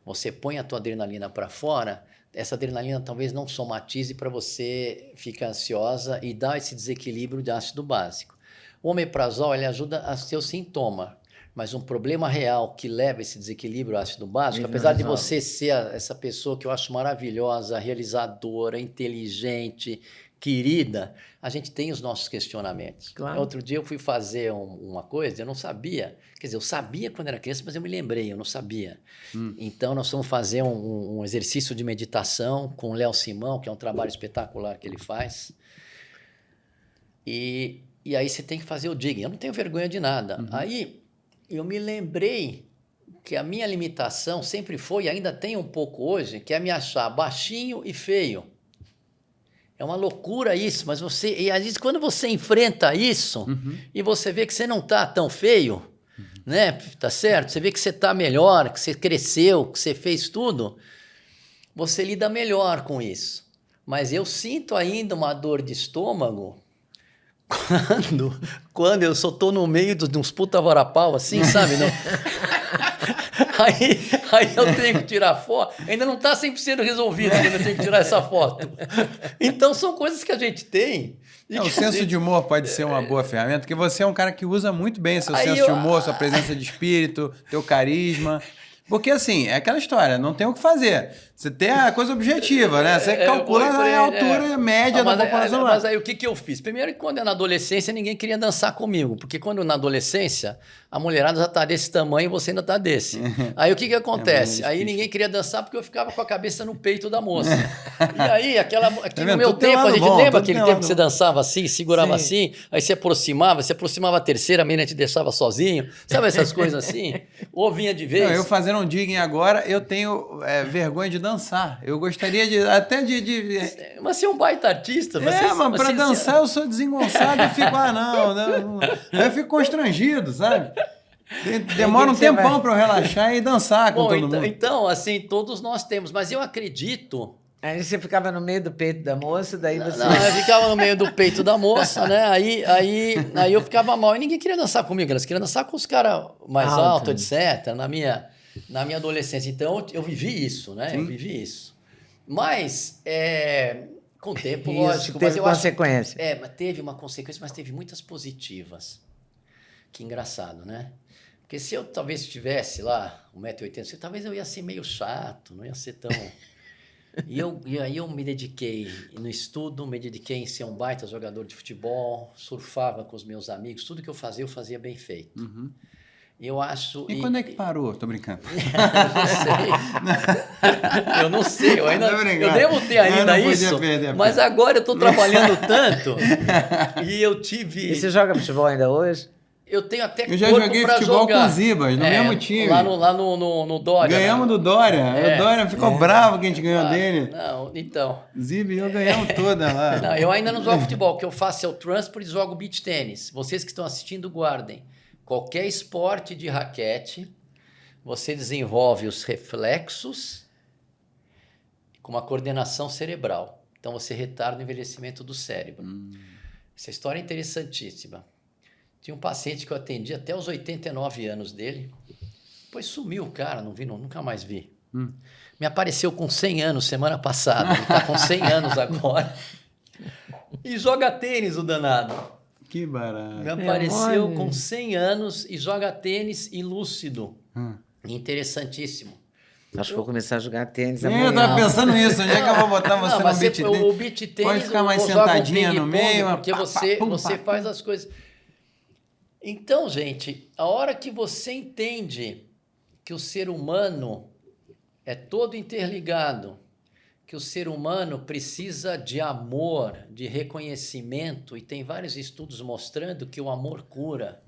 você põe a tua adrenalina para fora, essa adrenalina talvez não somatize para você ficar ansiosa e dar esse desequilíbrio de ácido básico. O omeprazol ele ajuda a seu sintoma, mas um problema real que leva esse desequilíbrio ácido básico, Ele apesar de resolve. você ser essa pessoa que eu acho maravilhosa, realizadora, inteligente, querida, a gente tem os nossos questionamentos. Claro. Outro dia eu fui fazer uma coisa, eu não sabia, quer dizer, eu sabia quando era criança, mas eu me lembrei, eu não sabia. Então nós fomos fazer um exercício de meditação com o Léo Simão, que é um trabalho espetacular que ele faz. E aí você tem que fazer o digging. Eu não tenho vergonha de nada. Aí eu me lembrei que a minha limitação sempre foi, e ainda tem um pouco hoje, que é me achar baixinho e feio. É uma loucura isso, mas e às vezes quando você enfrenta isso e você vê que você não está tão feio, né? Tá certo? Você vê que você está melhor, que você cresceu, que você fez tudo, você lida melhor com isso. Mas eu sinto ainda uma dor de estômago quando eu só tô no meio de uns puta varapau assim, sabe? Não? Aí eu tenho que tirar foto. Ainda não está 100% resolvido quando eu tenho que tirar essa foto. Então, são coisas que a gente tem. O senso de humor pode ser uma boa ferramenta, porque você é um cara que usa muito bem seu senso de humor, sua presença de espírito, teu carisma. Porque, assim, é aquela história, não tem o que fazer. Você tem a coisa objetiva, né? Você calcula a altura média da população. Mas aí o que eu fiz? Primeiro, quando na adolescência, ninguém queria dançar comigo. Porque quando na adolescência, a mulherada já está desse tamanho e você ainda está desse. Aí o que acontece? Aí ninguém queria dançar porque eu ficava com a cabeça no peito da moça. E aí, aqui no meu tempo, a gente lembra aquele tempo que você dançava assim, segurava assim, aí você aproximava a terceira, a menina te deixava sozinho. Sabe essas coisas assim? Ou vinha de vez. Não, eu fazendo um digging agora, eu tenho vergonha de dançar. Eu gostaria de... Mas você é um baita artista. Mas pra dançar eu sou desengonçado e fico... não. Eu fico constrangido, sabe? Demora um tempão para eu relaxar e dançar com todo mundo. Então, assim, todos nós temos. Mas eu acredito... Aí você ficava no meio do peito da moça, daí você... Não, eu ficava no meio do peito da moça, né? Aí eu ficava mal. E ninguém queria dançar comigo. Elas queriam dançar com os caras mais altos, etc. Na minha adolescência. Então, eu vivi isso, né? Sim. Eu vivi isso. Mas, com o tempo, isso lógico... teve consequência. Mas teve uma consequência, mas teve muitas positivas. Que engraçado, né? Porque se eu talvez tivesse lá 1,80 m, talvez eu ia ser meio chato, não ia ser tão... E aí eu me dediquei no estudo, me dediquei em ser um baita jogador de futebol, surfava com os meus amigos, tudo que eu fazia bem feito. Eu acho... E quando é que parou? Tô brincando. Eu não sei, eu devo ter ainda isso, mas agora eu estou trabalhando tanto e eu tive... E você joga futebol ainda hoje? Eu tenho até corpo pra jogar. Eu já joguei futebol com o Zibas, no mesmo time. Lá no Dória. Ganhamos do Dória. O Dória ficou bravo que a gente ganhou dele. Não, então... Zibas e eu ganhamos toda lá. Não, eu ainda não jogo futebol. O que eu faço é o transport e jogo beach tênis. Vocês que estão assistindo, guardem. Qualquer esporte de raquete, você desenvolve os reflexos com uma coordenação cerebral. Então, você retarda o envelhecimento do cérebro. Essa história é interessantíssima. Tinha um paciente que eu atendi até os 89 anos dele. Depois sumiu o cara, não vi, nunca mais vi. Me apareceu com 100 anos semana passada. Ele está com 100 anos agora. E joga tênis, o danado. Que barato. Me apareceu com 100 anos e joga tênis e lúcido. Interessantíssimo. Acho que vou começar a jogar tênis Eu amanhã. tava pensando nisso, onde é que eu vou botar você no beach tênis? O beach tênis, pode ficar mais ou joga sentadinha no ping-pong, meio, porque você faz as coisas. Então, gente, a hora que você entende que o ser humano é todo interligado, que o ser humano precisa de amor, de reconhecimento, e tem vários estudos mostrando que o amor cura,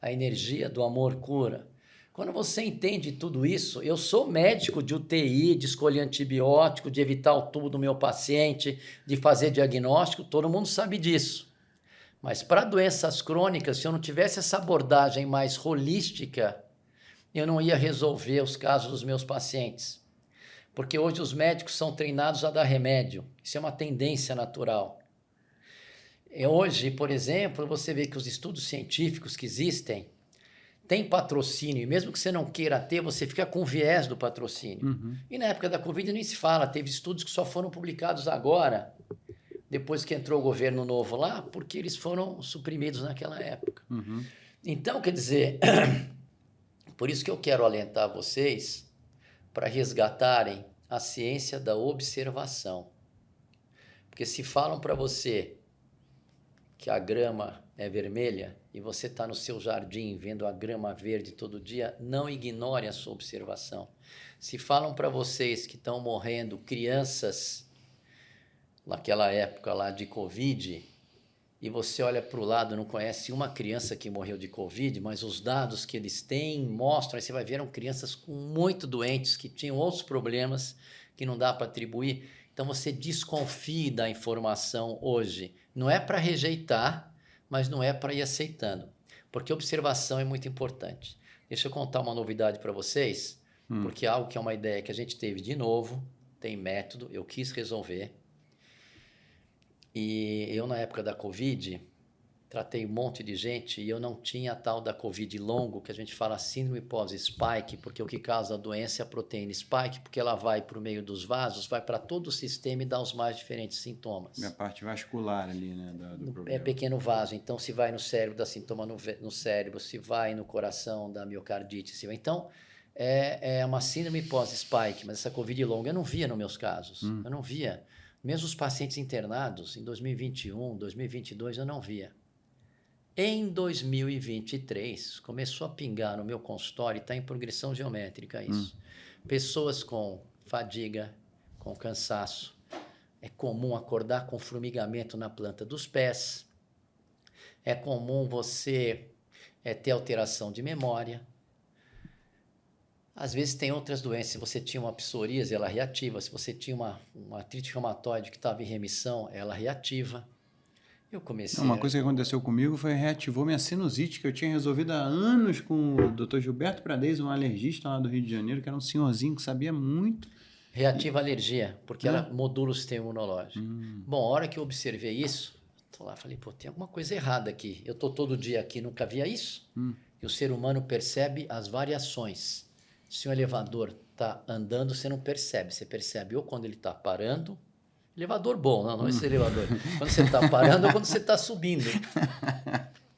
a energia do amor cura. Quando você entende tudo isso, eu sou médico de UTI, de escolher antibiótico, de evitar o tubo do meu paciente, de fazer diagnóstico, todo mundo sabe disso. Mas para doenças crônicas, se eu não tivesse essa abordagem mais holística, eu não ia resolver os casos dos meus pacientes. Porque hoje os médicos são treinados a dar remédio. Isso é uma tendência natural. Hoje, por exemplo, você vê que os estudos científicos que existem têm patrocínio, e mesmo que você não queira ter, você fica com o viés do patrocínio. E na época da Covid nem se fala, teve estudos que só foram publicados agora, depois que entrou o governo novo lá, porque eles foram suprimidos naquela época. Então, quer dizer, por isso que eu quero alentar vocês para resgatarem a ciência da observação. Porque se falam para você que a grama é vermelha e você está no seu jardim vendo a grama verde todo dia, não ignore a sua observação. Se falam para vocês que estão morrendo crianças naquela época lá de Covid, e você olha para o lado, não conhece uma criança que morreu de Covid, mas os dados que eles têm mostram, aí você vai ver, eram crianças muito doentes, que tinham outros problemas que não dá para atribuir. Então você desconfie da informação hoje. Não é para rejeitar, mas não é para ir aceitando. Porque observação é muito importante. Deixa eu contar uma novidade para vocês, porque é algo que é uma ideia que a gente teve de novo, tem método, eu quis resolver. E eu, na época da Covid, tratei um monte de gente e eu não tinha a tal da Covid longo, que a gente fala síndrome pós-spike, porque o que causa a doença é a proteína spike, porque ela vai para o meio dos vasos, vai para todo o sistema e dá os mais diferentes sintomas. A parte vascular ali, né, do problema. É pequeno vaso, então se vai no cérebro, dá sintoma no cérebro, se vai no coração, dá miocardite. Se vai. Então, é uma síndrome pós-spike, mas essa Covid longa eu não via nos meus casos, eu não via. Mesmo os pacientes internados, em 2021, 2022, eu não via. Em 2023, começou a pingar no meu consultório, está em progressão geométrica isso. Pessoas com fadiga, com cansaço. É comum acordar com formigamento na planta dos pés. É comum você ter alteração de memória. Às vezes tem outras doenças, se você tinha uma psoríase, ela reativa. Se você tinha uma artrite reumatoide que estava em remissão, ela reativa. Eu comecei... Uma coisa que aconteceu comigo foi reativou minha sinusite, que eu tinha resolvido há anos com o Dr. Gilberto Pradez, um alergista lá do Rio de Janeiro, que era um senhorzinho que sabia muito. Reativa a alergia, porque ela modula o sistema imunológico. Bom, a hora que eu observei isso, estou lá, falei, pô, tem alguma coisa errada aqui. Eu estou todo dia aqui, nunca via isso. E o ser humano percebe as variações. Se um elevador está andando, você não percebe. Você percebe ou quando ele está parando, elevador bom, não esse elevador. Quando você está parando ou quando você está subindo.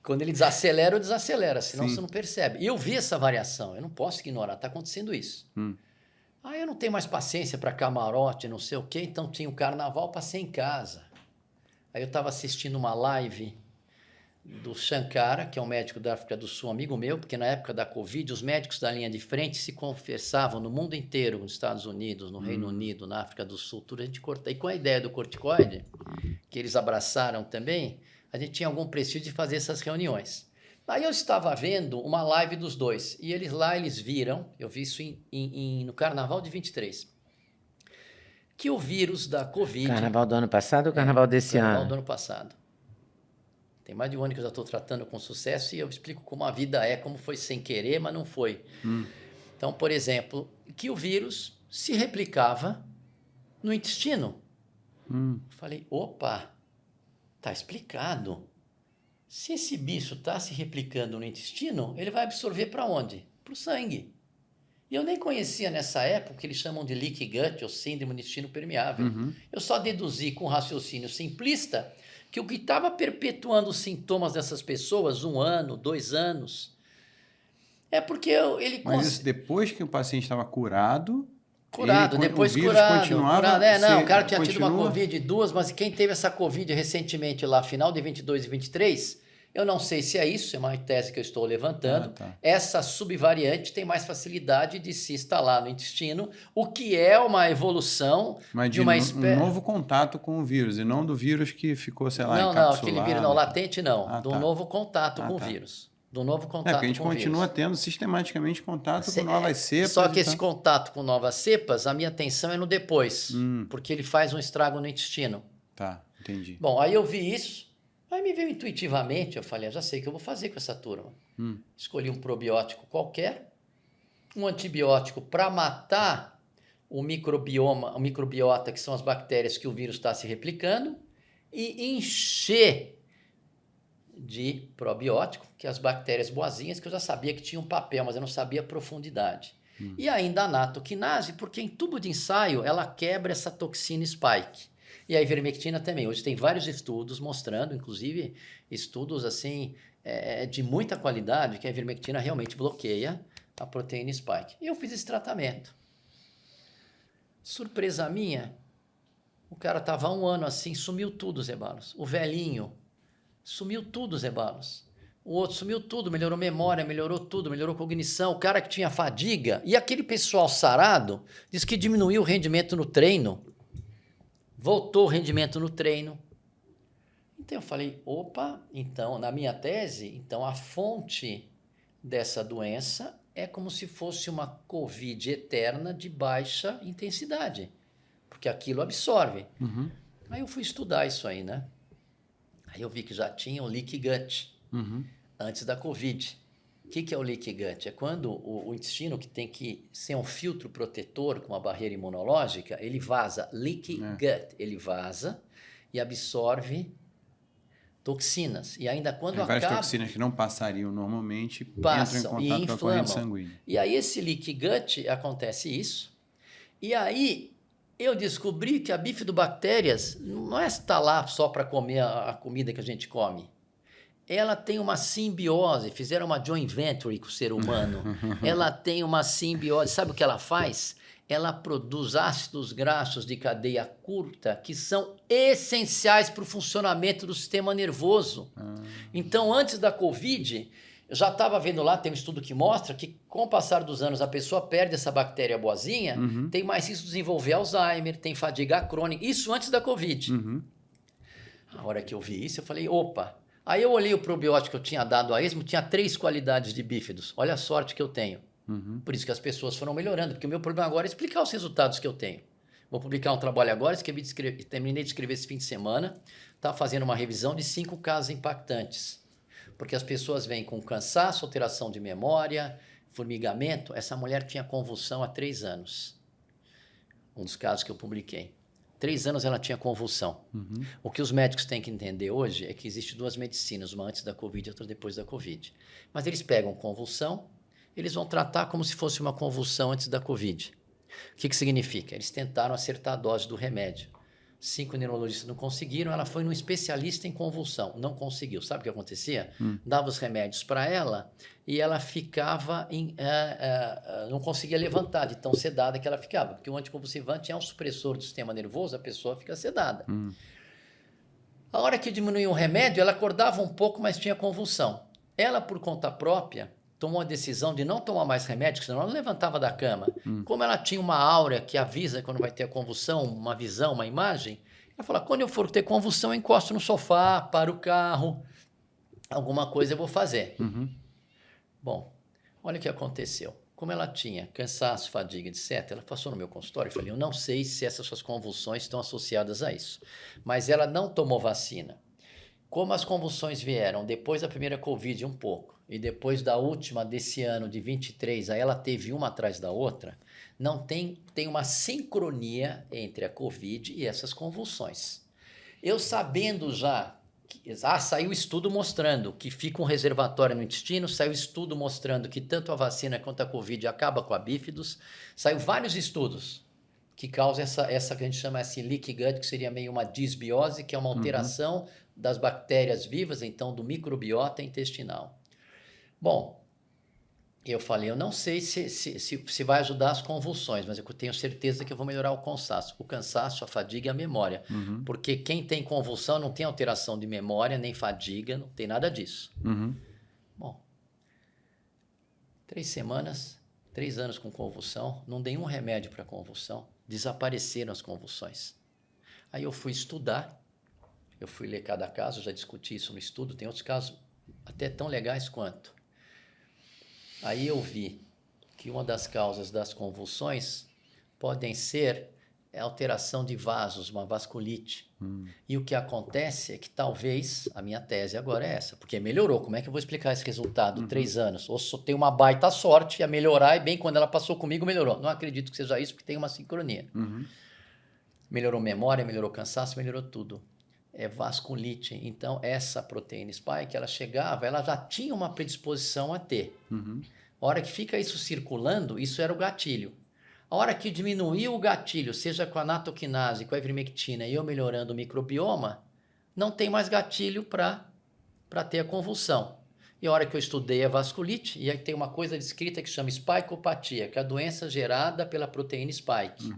Quando ele desacelera ou desacelera, senão você não percebe. E eu vi essa variação, eu não posso ignorar, está acontecendo isso. Eu não tenho mais paciência para camarote, não sei o quê, então tinha um carnaval, passei em casa. Aí eu estava assistindo uma live do Shankara, que é um médico da África do Sul, amigo meu, porque na época da Covid, os médicos da linha de frente se conversavam no mundo inteiro, nos Estados Unidos, no Reino Unido, na África do Sul, tudo a gente corta. E com a ideia do corticoide, que eles abraçaram também, a gente tinha algum prestígio de fazer essas reuniões. Aí eu estava vendo uma live dos dois, e eles viram, eu vi isso no Carnaval de 23, que o vírus da Covid... Carnaval do ano passado ou Carnaval desse ano? Carnaval do ano passado. Tem mais de um ano que eu já estou tratando com sucesso e eu explico como a vida é, como foi sem querer, mas não foi. Então, por exemplo, que o vírus se replicava no intestino. Falei, opa, tá explicado. Se esse bicho está se replicando no intestino, ele vai absorver para onde? Para o sangue. E eu nem conhecia nessa época o que eles chamam de leaky gut, ou síndrome do intestino permeável. Eu só deduzi com raciocínio simplista que o que estava perpetuando os sintomas dessas pessoas, 1 ano, 2 anos, é porque ele... Mas isso depois que o paciente estava curado... Curado, depois o vírus curado. continuava... Não, o cara tinha tido uma Covid 2, mas quem teve essa Covid recentemente lá, final de 22 e 23, eu não sei se é isso, é uma tese que eu estou levantando. Essa subvariante tem mais facilidade de se instalar no intestino, o que é uma evolução de uma espécie... um novo contato com o vírus, e não do vírus que ficou, sei lá, encapsulado. Não, aquele vírus não, latente não, do novo contato com o vírus. Do novo contato porque a gente continua tendo sistematicamente contato com novas cepas. Só que esse contato com novas cepas, a minha atenção é no depois, porque ele faz um estrago no intestino. Tá, entendi. Bom, aí eu vi isso, aí me veio intuitivamente, eu falei, já sei o que eu vou fazer com essa turma. Escolhi um probiótico qualquer, um antibiótico para matar o microbiota, que são as bactérias que o vírus está se replicando, e encher de probiótico, que é as bactérias boazinhas, que eu já sabia que tinham papel, mas eu não sabia a profundidade. E ainda a natoquinase, porque em tubo de ensaio ela quebra essa toxina spike. E a ivermectina também. Hoje tem vários estudos mostrando, inclusive estudos assim de muita qualidade, que a ivermectina realmente bloqueia a proteína spike. E eu fiz esse tratamento. Surpresa minha, o cara estava há 1 ano assim, sumiu tudo, Zé Barros. O velhinho, sumiu tudo, Zé Barros. O outro sumiu tudo, melhorou memória, melhorou tudo, melhorou cognição. O cara que tinha fadiga. E aquele pessoal sarado diz que diminuiu o rendimento no treino. Voltou o rendimento no treino. Então eu falei, opa, então na minha tese, então a fonte dessa doença é como se fosse uma Covid eterna de baixa intensidade. Porque aquilo absorve. Aí eu fui estudar isso aí, né? Aí eu vi que já tinha o leaky gut antes da Covid. O que é o leaky gut? É quando o intestino, que tem que ser um filtro protetor com uma barreira imunológica, ele vaza. Leaky gut. Ele vaza e absorve toxinas. E ainda quando acaba... Várias toxinas que não passariam normalmente passam, entram em contato com a corrente sanguínea. E aí esse leaky gut, acontece isso. E aí eu descobri que a bifidobactérias não está lá só para comer a comida que a gente come. Ela tem uma simbiose, fizeram uma joint venture com o ser humano. Ela tem uma simbiose, sabe o que ela faz? Ela produz ácidos graxos de cadeia curta que são essenciais para o funcionamento do sistema nervoso. Então, antes da Covid, eu já estava vendo lá, tem um estudo que mostra que com o passar dos anos a pessoa perde essa bactéria boazinha, tem mais risco de desenvolver Alzheimer, tem fadiga crônica, isso antes da Covid. A hora que eu vi isso, eu falei, opa. Aí eu olhei o probiótico que eu tinha dado a esmo, tinha 3 qualidades de bífidos. Olha a sorte que eu tenho. Por isso que as pessoas foram melhorando, porque o meu problema agora é explicar os resultados que eu tenho. Vou publicar um trabalho agora, terminei de escrever esse fim de semana, está fazendo uma revisão de 5 casos impactantes. Porque as pessoas vêm com cansaço, alteração de memória, formigamento. Essa mulher tinha convulsão há 3 anos. Um dos casos que eu publiquei. 3 anos ela tinha convulsão. O que os médicos têm que entender hoje é que existem 2 medicinas, uma antes da Covid e outra depois da Covid. Mas eles pegam convulsão, eles vão tratar como se fosse uma convulsão antes da Covid. O que significa? Eles tentaram acertar a dose do remédio. 5 neurologistas não conseguiram, ela foi num especialista em convulsão, não conseguiu. Sabe o que acontecia? Dava os remédios para ela e ela ficava, não conseguia levantar de tão sedada que ela ficava, porque o anticonvulsivante é um supressor do sistema nervoso, a pessoa fica sedada. A hora que diminuiu o remédio, ela acordava um pouco, mas tinha convulsão. Ela, por conta própria, tomou a decisão de não tomar mais remédio, senão ela não levantava da cama. Como ela tinha uma áurea que avisa quando vai ter a convulsão, uma visão, uma imagem, ela falou, quando eu for ter convulsão, eu encosto no sofá, paro o carro, alguma coisa eu vou fazer. Bom, olha o que aconteceu. Como ela tinha cansaço, fadiga, etc., ela passou no meu consultório e falei, eu não sei se essas suas convulsões estão associadas a isso, mas ela não tomou vacina. Como as convulsões vieram depois da primeira Covid um pouco, e depois da última desse ano, de 23, aí ela teve uma atrás da outra, não tem uma sincronia entre a Covid e essas convulsões. Eu sabendo já, saiu estudo mostrando que fica um reservatório no intestino, saiu estudo mostrando que tanto a vacina quanto a Covid acaba com a bífidos, saiu vários estudos. que causa essa que a gente chama assim leaky gut, que seria meio uma disbiose, que é uma alteração das bactérias vivas, então do microbiota intestinal. Bom, eu falei, eu não sei se vai ajudar as convulsões, mas eu tenho certeza que eu vou melhorar o cansaço, a fadiga e a memória. Porque quem tem convulsão não tem alteração de memória, nem fadiga, não tem nada disso. Bom, 3 semanas, 3 anos com convulsão, não dei um remédio para convulsão, desapareceram as convulsões. Aí eu fui estudar, eu fui ler cada caso, já discuti isso no estudo, tem outros casos até tão legais quanto. Aí eu vi que uma das causas das convulsões podem ser a alteração de vasos, uma vasculite. E o que acontece é que talvez, a minha tese agora é essa, porque melhorou. Como é que eu vou explicar esse resultado? 3 anos. Ou só tem uma baita sorte a melhorar e bem quando ela passou comigo, melhorou. Não acredito que seja isso, porque tem uma sincronia. Melhorou memória, melhorou cansaço, melhorou tudo. É vasculite. Então, essa proteína spike, ela chegava, ela já tinha uma predisposição a ter. A hora que fica isso circulando, isso era o gatilho. A hora que diminuiu o gatilho, seja com a natoquinase, com a ivermectina e eu melhorando o microbioma, não tem mais gatilho para ter a convulsão. E a hora que eu estudei a vasculite, e aí tem uma coisa descrita que chama spikeopatia, que é a doença gerada pela proteína spike,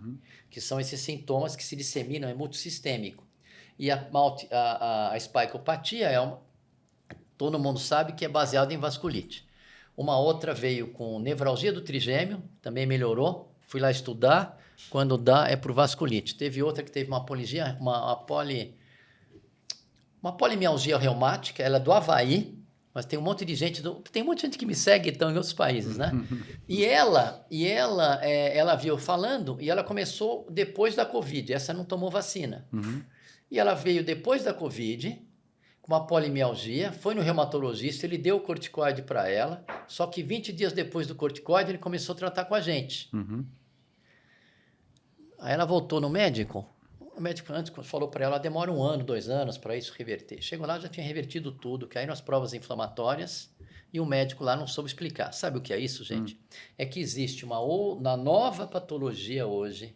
que são esses sintomas que se disseminam, é multissistêmico. E a spikeopatia todo mundo sabe que é baseado em vasculite. Uma outra veio com nevralgia do trigêmeo, também melhorou. Fui lá estudar, quando dá é por vasculite. Teve outra que teve uma polimialgia reumática, ela é do Havaí, mas tem um monte de gente, tem um monte de gente que me segue então, em outros países, né? E ela viu falando e ela começou depois da Covid, essa não tomou vacina. E ela veio depois da Covid, com uma polimialgia, foi no reumatologista, ele deu o corticoide para ela, só que 20 dias depois do corticoide, ele começou a tratar com a gente. Aí ela voltou no médico, o médico antes falou para ela, demora 1 ano, 2 anos para isso reverter. Chegou lá, já tinha revertido tudo, caíram as provas inflamatórias e o médico lá não soube explicar. Sabe o que é isso, gente? É que existe uma nova patologia hoje,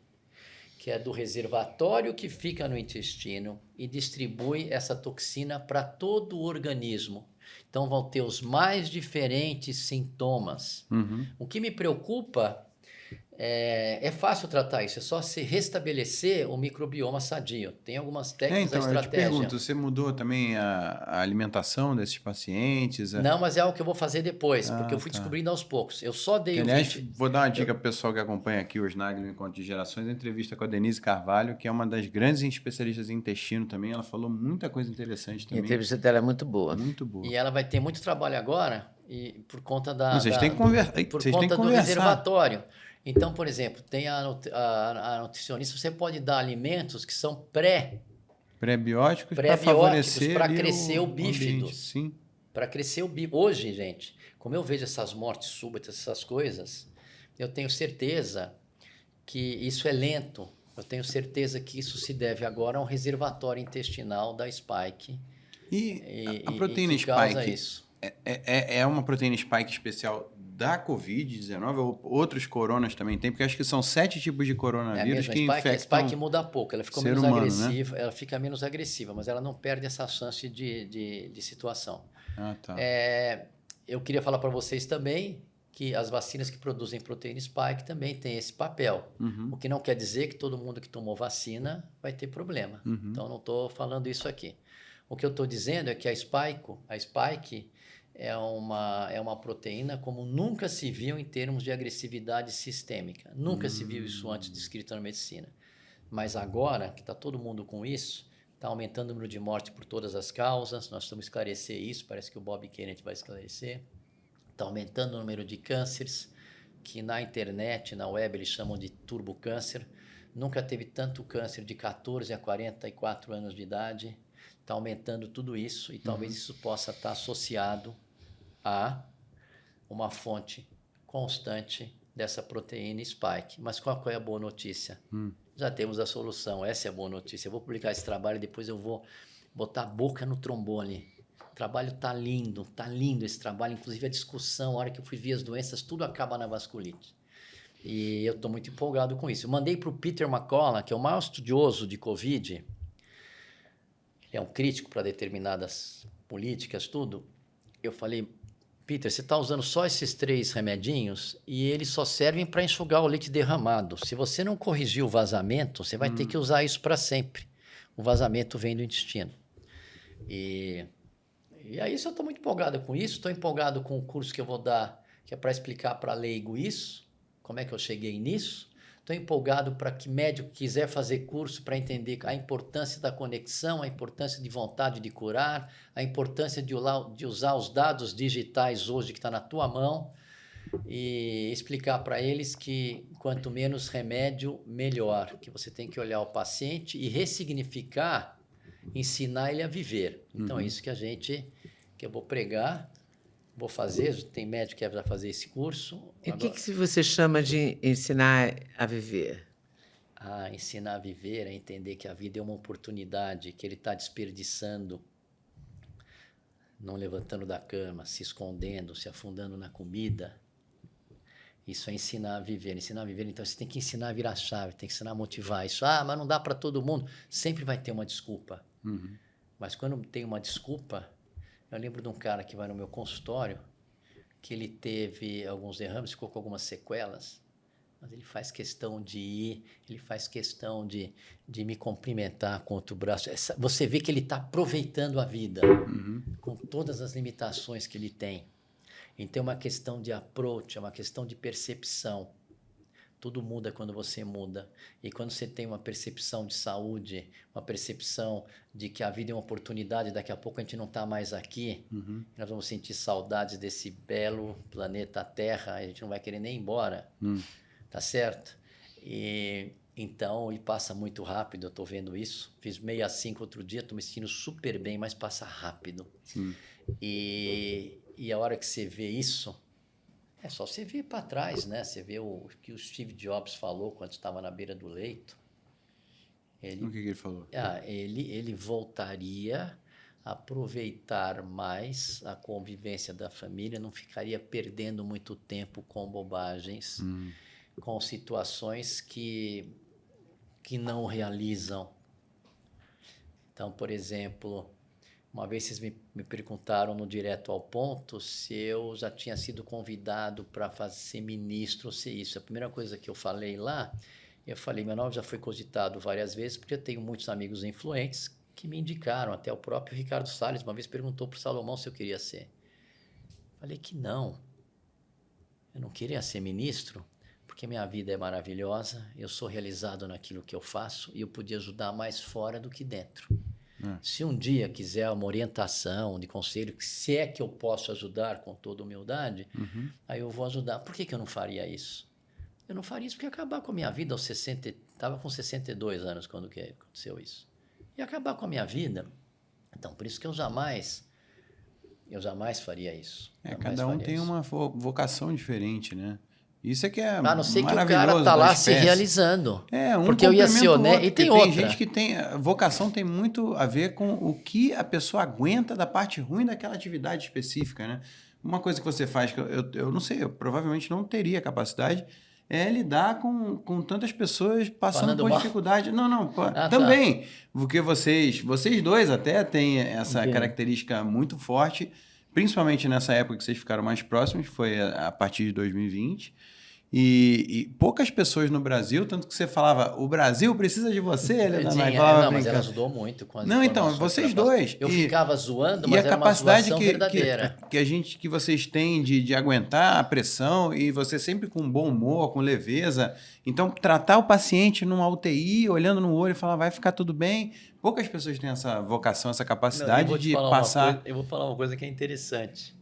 que é do reservatório que fica no intestino e distribui essa toxina para todo o organismo. Então vão ter os mais diferentes sintomas. O que me preocupa é fácil tratar isso, é só se restabelecer o microbioma sadio. Tem algumas técnicas, então, estratégia. Eu te pergunto, você mudou também a alimentação desses pacientes? Não, mas é algo que eu vou fazer depois, porque eu fui descobrindo aos poucos. Eu só dei aliás, vou dar uma dica para o pessoal que acompanha aqui o Snag no Encontro de Gerações, a entrevista com a Denise Carvalho, que é uma das grandes especialistas em intestino também. Ela falou muita coisa interessante também. A entrevista dela é muito boa. Muito boa. E ela vai ter muito trabalho agora, e por conta Vocês têm que conversar. Por conta do reservatório. Então, por exemplo, tem a nutricionista, você pode dar alimentos que são pré-bióticos para favorecer para crescer o bífido. Sim. Para crescer o bífido. Hoje, gente, como eu vejo essas mortes súbitas, essas coisas, eu tenho certeza que isso é lento. Eu tenho certeza que isso se deve agora a um reservatório intestinal da Spike. E a proteína Spike é uma proteína Spike especial da Covid-19 ou outros coronas também tem? Porque acho que são 7 tipos de coronavírus que infectam. A Spike muda pouco, ela ficou menos agressiva, ela fica menos agressiva, mas ela não perde essa chance de situação. Tá. Eu queria falar para vocês também que as vacinas que produzem proteína Spike também têm esse papel. O que não quer dizer que todo mundo que tomou vacina vai ter problema. Então, não estou falando isso aqui. O que eu estou dizendo é que a Spike é uma proteína como nunca se viu em termos de agressividade sistêmica. Nunca se viu isso antes descrito na medicina. Mas agora, que está todo mundo com isso, está aumentando o número de mortes por todas as causas, nós vamos esclarecer isso, parece que o Bob Kennedy vai esclarecer. Está aumentando o número de cânceres, que na internet, na web, eles chamam de turbocâncer. Nunca teve tanto câncer de 14 a 44 anos de idade. Está aumentando tudo isso e talvez isso possa estar associado a uma fonte constante dessa proteína Spike. Mas qual é a boa notícia? Já temos a solução, essa é a boa notícia. Eu vou publicar esse trabalho e depois eu vou botar a boca no trombone. O trabalho tá lindo esse trabalho. Inclusive a discussão, a hora que eu fui ver as doenças, tudo acaba na vasculite. E eu estou muito empolgado com isso. Eu mandei para o Peter McCullough, que é o maior estudioso de Covid, ele é um crítico para determinadas políticas, tudo. Eu falei, Peter, você está usando só esses 3 remedinhos e eles só servem para enxugar o leite derramado. Se você não corrigir o vazamento, você vai ter que usar isso para sempre. O vazamento vem do intestino. E aí eu estou muito empolgado com isso. Estou empolgado com o curso que eu vou dar, que é para explicar para leigo isso, como é que eu cheguei nisso. Estou empolgado para que médico quiser fazer curso para entender a importância da conexão, a importância de vontade de curar, a importância de usar os dados digitais hoje que está na tua mão e explicar para eles que quanto menos remédio, melhor. Que você tem que olhar o paciente e ressignificar, ensinar ele a viver. Então é isso que eu vou pregar. Vou fazer, tem médico que vai fazer esse curso. E o que você chama de ensinar a viver? Ensinar a viver é entender que a vida é uma oportunidade, que ele está desperdiçando, não levantando da cama, se escondendo, se afundando na comida. Isso é ensinar a viver. Ensinar a viver, então você tem que ensinar a virar chave, tem que ensinar a motivar isso. Mas não dá para todo mundo. Sempre vai ter uma desculpa. Mas quando tem uma desculpa... Eu lembro de um cara que vai no meu consultório, que ele teve alguns derrames, ficou com algumas sequelas, mas ele faz questão de ir, ele faz questão de me cumprimentar com outro braço. Você vê que ele está aproveitando a vida, com todas as limitações que ele tem. Então é uma questão de approach, é uma questão de percepção. Tudo muda quando você muda. E quando você tem uma percepção de saúde, uma percepção de que a vida é uma oportunidade, daqui a pouco a gente não está mais aqui, nós vamos sentir saudades desse belo planeta Terra, a gente não vai querer nem ir embora, tá certo? E passa muito rápido, eu estou vendo isso. Fiz 6 a 5 outro dia, estou me sentindo super bem, mas passa rápido. E a hora que você vê isso, é só você ver para trás, né? Você vê o que o Steve Jobs falou quando estava na beira do leito. O que ele falou? Ele voltaria a aproveitar mais a convivência da família, não ficaria perdendo muito tempo com bobagens, com situações que não realizam. Então, por exemplo... Uma vez vocês me perguntaram no Direto ao Ponto se eu já tinha sido convidado para ser ministro ou ser isso. A primeira coisa que eu falei lá, meu nome já foi cogitado várias vezes, porque eu tenho muitos amigos influentes que me indicaram, até o próprio Ricardo Salles uma vez perguntou para o Salomão se eu queria ser. Falei que não, eu não queria ser ministro, porque minha vida é maravilhosa, eu sou realizado naquilo que eu faço e eu podia ajudar mais fora do que dentro. Se um dia quiser uma orientação de conselho, se é que eu posso ajudar com toda humildade, aí eu vou ajudar. Por que eu não faria isso? Eu não faria isso porque ia acabar com a minha vida aos 60... Estava com 62 anos quando que aconteceu isso. Ia acabar com a minha vida. Então, por isso que eu jamais faria isso. Cada um tem uma vocação diferente, né? Isso é que é não sei maravilhoso. Que o cara está lá se realizando. Um porque eu ia ser honesto. E tem outra. Tem gente que tem... Vocação tem muito a ver com o que a pessoa aguenta da parte ruim daquela atividade específica, né? Uma coisa que você faz, que eu não sei, eu provavelmente não teria capacidade, é lidar com tantas pessoas passando por dificuldade. Também. Tá. Porque vocês dois até têm essa característica muito forte, principalmente nessa época que vocês ficaram mais próximos, foi a partir de 2020. E poucas pessoas no Brasil, tanto que você falava, o Brasil precisa de você, Helena. Mas ela ajudou muito com as vocês dois. Eu ficava zoando, mas era uma zoação verdadeira. Que vocês têm de aguentar a pressão e você sempre com bom humor, com leveza. Então, tratar o paciente numa UTI, olhando no olho e falar, vai ficar tudo bem. Poucas pessoas têm essa vocação, essa capacidade de passar... Eu vou falar uma coisa que é interessante.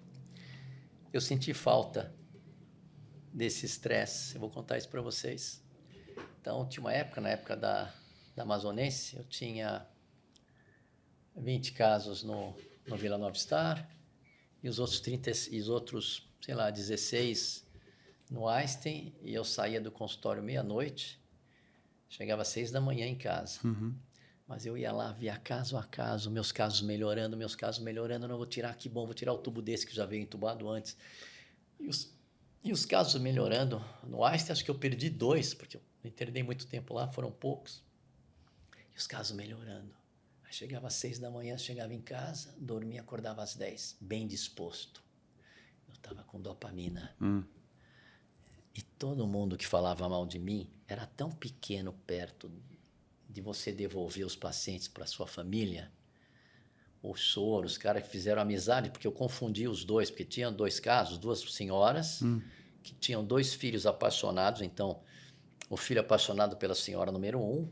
Eu senti falta desse estresse. Eu vou contar isso para vocês. Então, tinha uma época, na época da Amazonense, eu tinha 20 casos no Vila Nova Star e os outros 16 no Einstein, e eu saía do consultório meia-noite, chegava às 6 da manhã em casa. Mas eu ia lá, via caso a caso, meus casos melhorando, não vou tirar, que bom, vou tirar o tubo desse que já veio entubado antes. E os casos melhorando. No Einstein, acho que eu perdi 2, porque eu internei muito tempo lá, foram poucos. E os casos melhorando. Aí chegava às 6 da manhã, chegava em casa, dormia, acordava às 10, bem disposto. Eu estava com dopamina. E todo mundo que falava mal de mim era tão pequeno perto de você devolver os pacientes para sua família. O soro, os caras que fizeram amizade, porque eu confundi os dois, porque tinha 2 casos, 2 senhoras que tinham 2 filhos apaixonados. Então, o filho apaixonado pela senhora número 1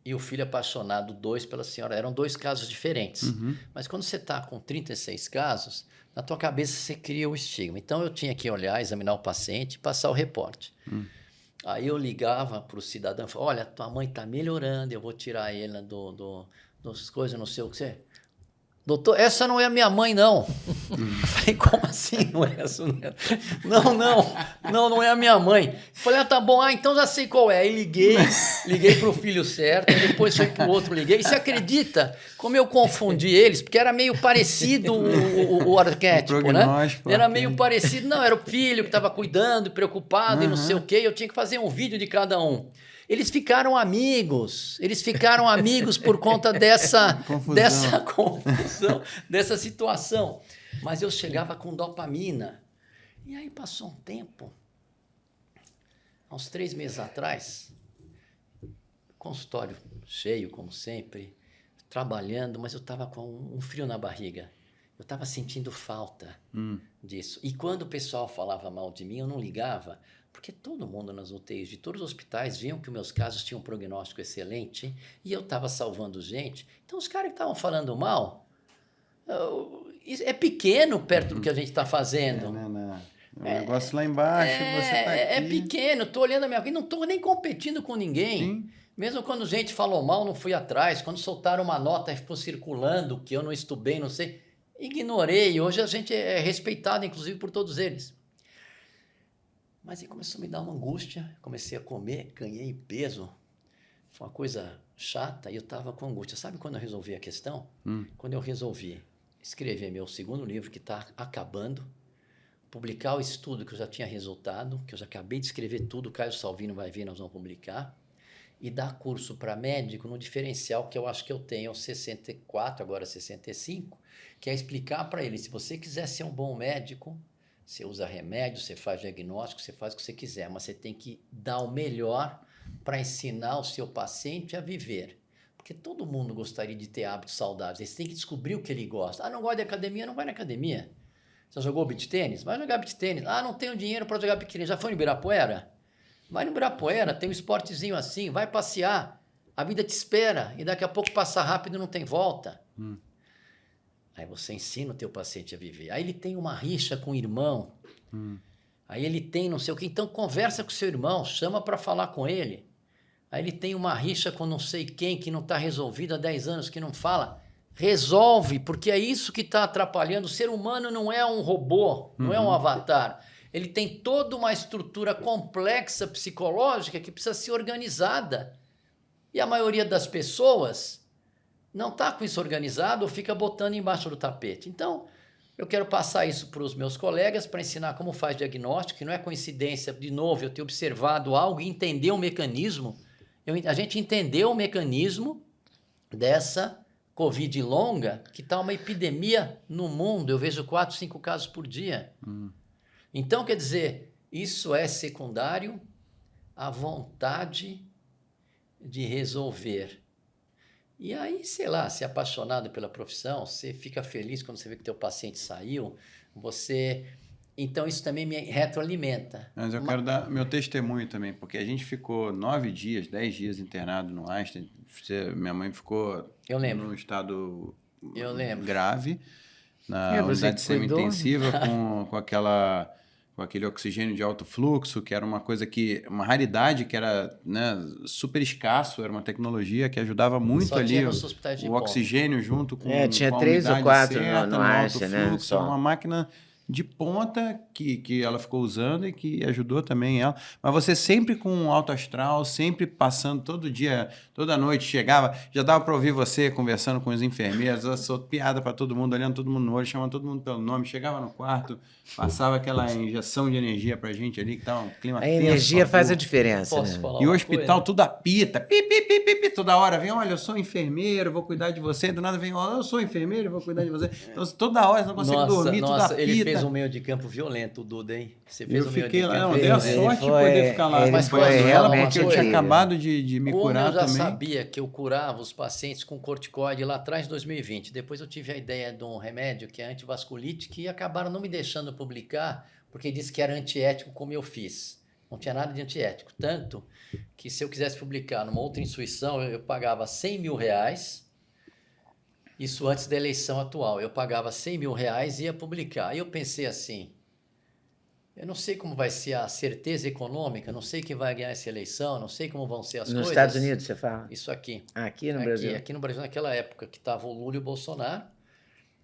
e o filho apaixonado 2 pela senhora. Eram 2 casos diferentes. Mas quando você está com 36 casos, na tua cabeça você cria o estigma. Então, eu tinha que olhar, examinar o paciente e passar o reporte. Aí eu ligava para o cidadão e falava, olha, tua mãe está melhorando, eu vou tirar ela das coisas, não sei o que você... Doutor, essa não é a minha mãe, não. Eu falei, como assim não é essa? Não é a minha mãe. Eu falei, tá bom, então já sei qual é. Aí liguei para o filho certo, aí depois foi para o outro, liguei. E você acredita como eu confundi eles? Porque era meio parecido o arquétipo, né? Era meio parecido. Não, era o filho que estava cuidando, preocupado e não sei o quê. Eu tinha que fazer um vídeo de cada um. Eles ficaram amigos por conta dessa confusão, dessa situação. Mas eu chegava com dopamina. E aí passou um tempo, há uns 3 meses atrás, consultório cheio, como sempre, trabalhando, mas eu estava com um frio na barriga. Eu estava sentindo falta disso. E quando o pessoal falava mal de mim, eu não ligava, porque todo mundo nas UTIs de todos os hospitais viam que os meus casos tinham um prognóstico excelente e eu estava salvando gente. Então, os caras que estavam falando mal, é pequeno perto do que a gente está fazendo. O negócio lá embaixo, você está aqui. É pequeno, estou olhando a minha vida, não estou nem competindo com ninguém. Sim. Mesmo quando gente falou mal, não fui atrás. Quando soltaram uma nota e ficou circulando, que eu não estudei, não sei, ignorei. Hoje a gente é respeitado, inclusive, por todos eles. Mas aí começou a me dar uma angústia, comecei a comer, ganhei peso, foi uma coisa chata e eu estava com angústia. Sabe quando eu resolvi a questão? Quando eu resolvi escrever meu 2º livro, que está acabando, publicar o estudo que eu já tinha resultado, que eu já acabei de escrever tudo, o Caio Salvino vai vir, nós vamos publicar, e dar curso para médico no diferencial que eu acho que eu tenho, 64, agora 65, que é explicar para ele, se você quiser ser um bom médico, você usa remédio, você faz diagnóstico, você faz o que você quiser, mas você tem que dar o melhor para ensinar o seu paciente a viver. Porque todo mundo gostaria de ter hábitos saudáveis. Você tem que descobrir o que ele gosta. Ah, não gosta de academia? Não vai na academia. Já jogou beach tênis? Vai jogar beach tênis. Ah, não tenho dinheiro para jogar beach tênis. Já foi no Ibirapuera? Vai no Ibirapuera, tem um esportezinho assim, vai passear. A vida te espera e daqui a pouco passa rápido e não tem volta. Aí você ensina o teu paciente a viver. Aí ele tem uma rixa com o irmão. Aí ele tem não sei o quê. Então conversa com o seu irmão, chama para falar com ele. Aí ele tem uma rixa com não sei quem que não está resolvida há 10 anos, que não fala. Resolve, porque é isso que está atrapalhando. O ser humano não é um robô, não é um avatar. Ele tem toda uma estrutura complexa psicológica que precisa ser organizada. E a maioria das pessoas não está com isso organizado ou fica botando embaixo do tapete. Então, eu quero passar isso para os meus colegas para ensinar como faz diagnóstico, que não é coincidência, de novo, eu ter observado algo e entender o mecanismo. A gente entendeu o mecanismo dessa Covid longa, que está uma epidemia no mundo. Eu vejo 4, 5 casos por dia. Então, quer dizer, isso é secundário à vontade de resolver. E aí, sei lá, você é apaixonado pela profissão, você fica feliz quando você vê que teu paciente saiu, você... Então, isso também me retroalimenta. Mas eu quero dar meu testemunho também, porque a gente ficou 9 dias, 10 dias internado no Einstein. Minha mãe ficou num estado grave, na unidade de semi-intensiva, com aquele oxigênio de alto fluxo, que era uma coisa uma raridade, que era, né, super escasso, era uma tecnologia que ajudava muito ali o oxigênio junto com tinha com a 3 ou umidade 4 certa, no alto Einstein, né? fluxo, era uma máquina de ponta que ela ficou usando e que ajudou também ela. Mas você sempre com um alto astral, sempre passando todo dia, toda noite, chegava, já dava para ouvir você conversando com os enfermeiros, eu sou piada para todo mundo, olhando todo mundo no olho, chamando todo mundo pelo nome, chegava no quarto, passava aquela injeção de energia pra gente ali, que tava um clima tenso. A energia faz a diferença, Posso né? falar E o uma hospital coisa? tudo apita, pi, pi, pi, pi, pi, toda hora vem, olha, eu sou enfermeiro, vou cuidar de você, do nada vem, olha, eu sou enfermeiro, vou cuidar de você. Então, toda hora você não consegue dormir, tudo apita. Ele fez um meio de campo violento, o Duda, hein? Você fez Eu um meio fiquei de lá, campo não, dei a Ele sorte de foi- poder ficar lá ele foi acompanhando ela, realmente porque eu tinha incrível. acabado de me Como curar eu já também. sabia que eu curava os pacientes com corticoide lá atrás, em 2020. Depois eu tive a ideia de um remédio que é antivasculítico e acabaram não me deixando publicar, porque disse que era antiético como eu fiz. Não tinha nada de antiético. Tanto que se eu quisesse publicar numa outra instituição, eu pagava 100 mil reais. Isso antes da eleição atual. Eu pagava 100 mil reais e ia publicar. Aí eu pensei assim, eu não sei como vai ser a certeza econômica, não sei quem vai ganhar essa eleição, não sei como vão ser as Nos coisas. Estados Unidos, você fala? Isso aqui. Aqui no Brasil? Aqui no Brasil, naquela época que estava o Lula e o Bolsonaro,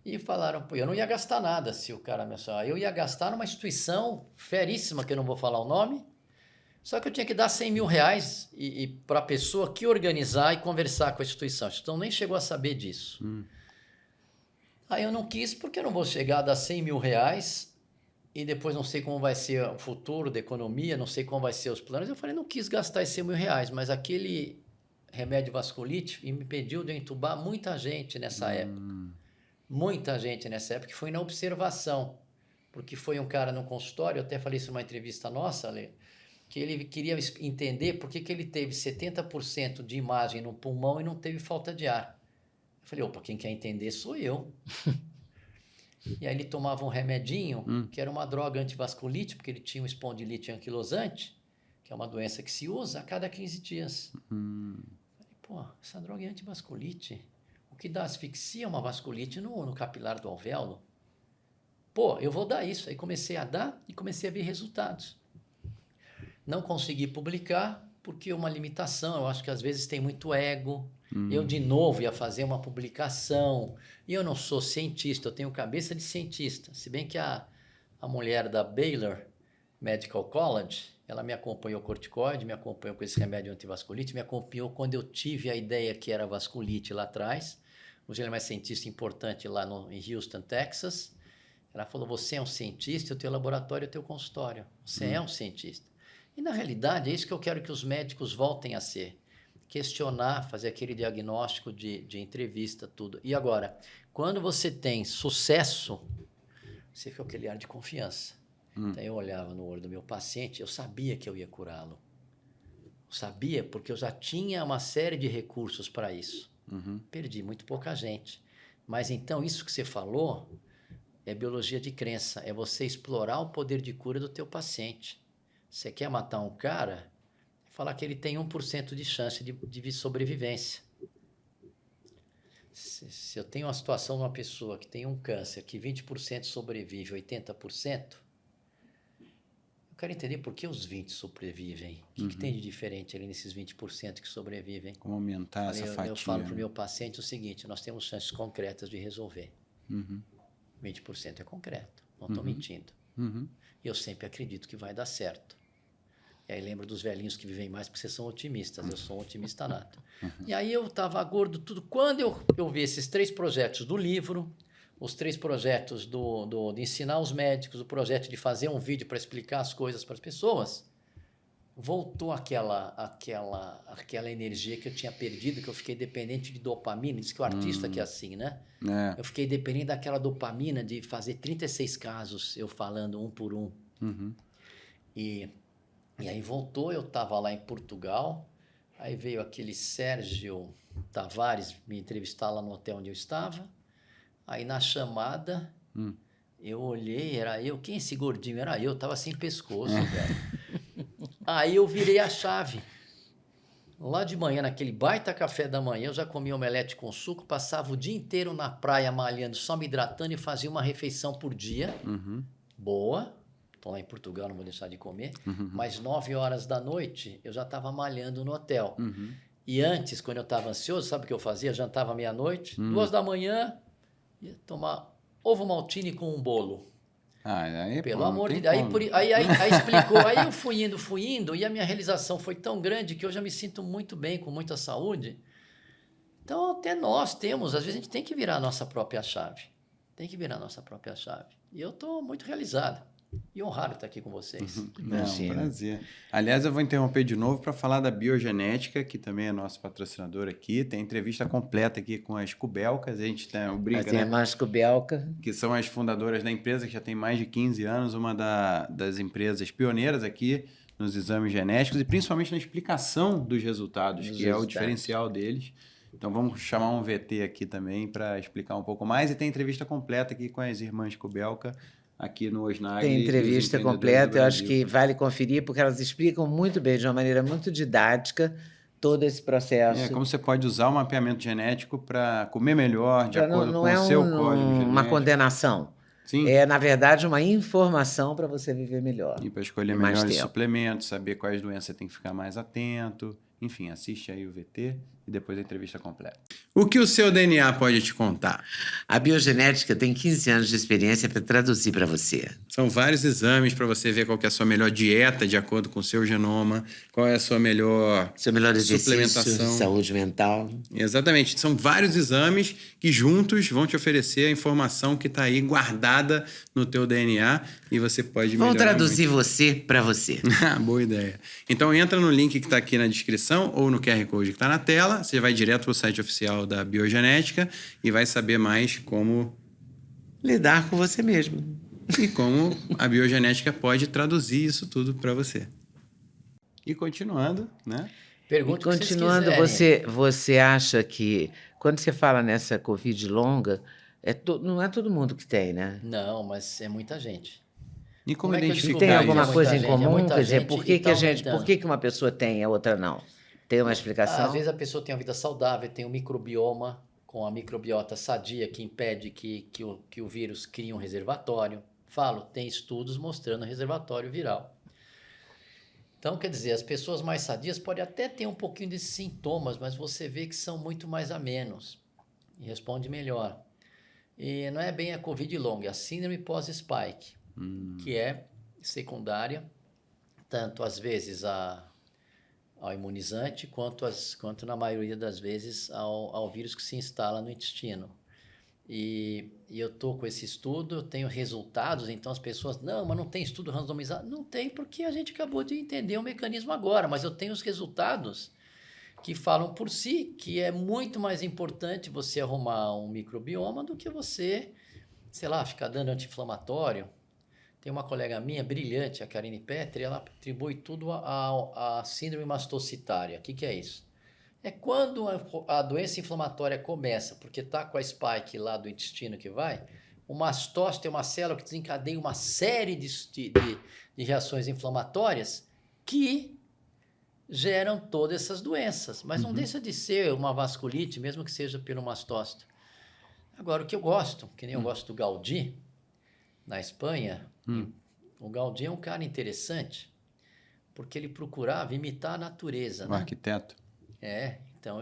e falaram, pô, eu não ia gastar nada se o cara mencionar. Eu ia gastar numa instituição feríssima, que eu não vou falar o nome, só que eu tinha que dar 100 mil reais e para a pessoa que organizar e conversar com a instituição. A instituição nem chegou a saber disso. Aí eu não quis, porque eu não vou chegar a dar 100 mil reais e depois não sei como vai ser o futuro da economia, não sei como vai ser os planos. Eu falei, não quis gastar esses 100 mil reais, mas aquele remédio vasculite me impediu de entubar muita gente nessa época. Muita gente nessa época, que foi na observação. Porque foi um cara no consultório, eu até falei isso numa entrevista nossa, Ale, que ele queria entender por que ele teve 70% de imagem no pulmão e não teve falta de ar. Eu falei, opa, quem quer entender sou eu. E aí ele tomava um remedinho, que era uma droga antivasculite, porque ele tinha um espondilite anquilosante, que é uma doença que se usa a cada 15 dias. Falei, pô, essa droga é antivasculite. O que dá asfixia é uma vasculite no capilar do alvéolo. Pô, eu vou dar isso. Aí comecei a dar e comecei a ver resultados. Não consegui publicar porque uma limitação. Eu acho que às vezes tem muito ego. Eu, de novo, ia fazer uma publicação. E eu não sou cientista, eu tenho cabeça de cientista. Se bem que a mulher da Baylor Medical College, ela me acompanhou corticoide, me acompanhou com esse remédio antivasculite, me acompanhou quando eu tive a ideia que era vasculite lá atrás. Hoje ela é mais cientista importante lá em Houston, Texas. Ela falou, você é um cientista, o teu laboratório é o teu consultório. Você é um cientista. E, na realidade, é isso que eu quero que os médicos voltem a ser. Questionar, fazer aquele diagnóstico de entrevista, tudo. E agora, quando você tem sucesso, você fica com aquele ar de confiança. Então, eu olhava no olho do meu paciente, eu sabia que eu ia curá-lo. Sabia, porque eu já tinha uma série de recursos para isso. Perdi muito pouca gente. Mas, então, isso que você falou é biologia de crença. É você explorar o poder de cura do teu paciente. Você quer matar um cara, falar que ele tem 1% de chance de sobrevivência. Se eu tenho uma situação de uma pessoa que tem um câncer, que 20% sobrevive, 80%, eu quero entender por que os 20% sobrevivem. O que tem de diferente ali nesses 20% que sobrevivem? Como aumentar essa fatia. Eu falo para o meu paciente o seguinte, nós temos chances concretas de resolver. 20% é concreto, não estou mentindo. E eu sempre acredito que vai dar certo. E aí lembro dos velhinhos que vivem mais porque vocês são otimistas. Eu sou um otimista nato. E aí eu estava gordo, tudo. Quando eu vi esses 3 projetos do livro, os 3 projetos de ensinar os médicos, o projeto de fazer um vídeo para explicar as coisas para as pessoas, voltou aquela energia que eu tinha perdido, que eu fiquei dependente de dopamina. Diz que o artista que é assim, né? Eu fiquei dependente daquela dopamina de fazer 36 casos, eu falando um por um. E aí voltou, eu estava lá em Portugal, aí veio aquele Sérgio Tavares me entrevistar lá no hotel onde eu estava, aí na chamada, eu olhei, era eu, quem é esse gordinho? Era eu, estava sem pescoço, velho. Aí eu virei a chave. Lá de manhã, naquele baita café da manhã, eu já comia omelete com suco, passava o dia inteiro na praia malhando, só me hidratando e fazia uma refeição por dia, boa. Estou lá em Portugal, não vou deixar de comer. Mas 9 horas da noite, eu já estava malhando no hotel. E antes, quando eu estava ansioso, sabe o que eu fazia? Jantava meia-noite, 2 da manhã, ia tomar ovo maltine com um bolo. Aí, Pelo pô, não amor tem de Deus. como. Aí explicou. Aí eu fui indo, e a minha realização foi tão grande que eu já me sinto muito bem, com muita saúde. Então, até nós temos, às vezes a gente tem que virar a nossa própria chave. Tem que virar a nossa própria chave. E eu estou muito realizado e honrado estar aqui com vocês. Não, Imagina. prazer. Aliás, eu vou interromper de novo para falar da Biogenética, que também é nosso patrocinador aqui. Tem entrevista completa aqui com as Kubelkas. A gente brinca, Tem a né? Márcia Kubelka. Que são as fundadoras da empresa, que já tem mais de 15 anos, uma das empresas pioneiras aqui nos exames genéticos e principalmente na explicação dos resultados, que é o diferencial deles. Então vamos chamar um VT aqui também para explicar um pouco mais. E tem entrevista completa aqui com as irmãs Kubelka, aqui no Osnagli. Tem entrevista completa, eu acho que vale conferir, porque elas explicam muito bem, de uma maneira muito didática, todo esse processo. Como você pode usar o mapeamento genético para comer melhor, de acordo com o seu código genético. Uma condenação. Sim. É, na verdade, uma informação para você viver melhor. E para escolher melhores suplementos, saber quais doenças você tem que ficar mais atento. Enfim, assiste aí o VT e depois a entrevista completa. O que o seu DNA pode te contar? A biogenética tem 15 anos de experiência para traduzir para você. São vários exames para você ver qual que é a sua melhor dieta de acordo com o seu genoma, qual é a sua melhor suplementação, saúde mental. Exatamente. São vários exames que juntos vão te oferecer a informação que está aí guardada no teu DNA e você pode melhorar. Vão traduzir você para você. Boa ideia. Então entra no link que está aqui na descrição ou no QR Code que está na tela. Você vai direto para o site oficial da Biogenética e vai saber mais como lidar com você mesmo. E como a biogenética pode traduzir isso tudo para você. E continuando, né? Pergunta o que vocês continuando, quiserem. você acha que quando você fala nessa Covid longa, não é todo mundo que tem, né? Não, mas é muita gente. E como identificar? Tem alguma coisa em comum? Quer dizer, por que uma pessoa tem e a outra não? Tem uma explicação? Às vezes a pessoa tem uma vida saudável, tem um microbioma com a microbiota sadia que impede que o vírus crie um reservatório. Tem estudos mostrando reservatório viral. Então, quer dizer, as pessoas mais sadias podem até ter um pouquinho desses sintomas, mas você vê que são muito mais amenos e responde melhor. E não é bem a Covid longa, é a síndrome pós-spike, que é secundária, tanto às vezes ao imunizante, quanto na maioria das vezes ao vírus que se instala no intestino. E eu estou com esse estudo, eu tenho resultados, então as pessoas, não, mas não tem estudo randomizado. Não tem, porque a gente acabou de entender o mecanismo agora, mas eu tenho os resultados que falam por si, que é muito mais importante você arrumar um microbioma do que você, sei lá, ficar dando anti-inflamatório. Tem uma colega minha, brilhante, a Karine Petri, ela atribui tudo à síndrome mastocitária. O que é isso? É quando a doença inflamatória começa, porque está com a spike lá do intestino que vai, o mastócito é uma célula que desencadeia uma série de reações inflamatórias que geram todas essas doenças. Mas não deixa de ser uma vasculite, mesmo que seja pelo mastócito. Agora, o que eu gosto, que nem eu gosto do Gaudí, na Espanha, o Gaudí é um cara interessante, porque ele procurava imitar a natureza. O arquiteto. Então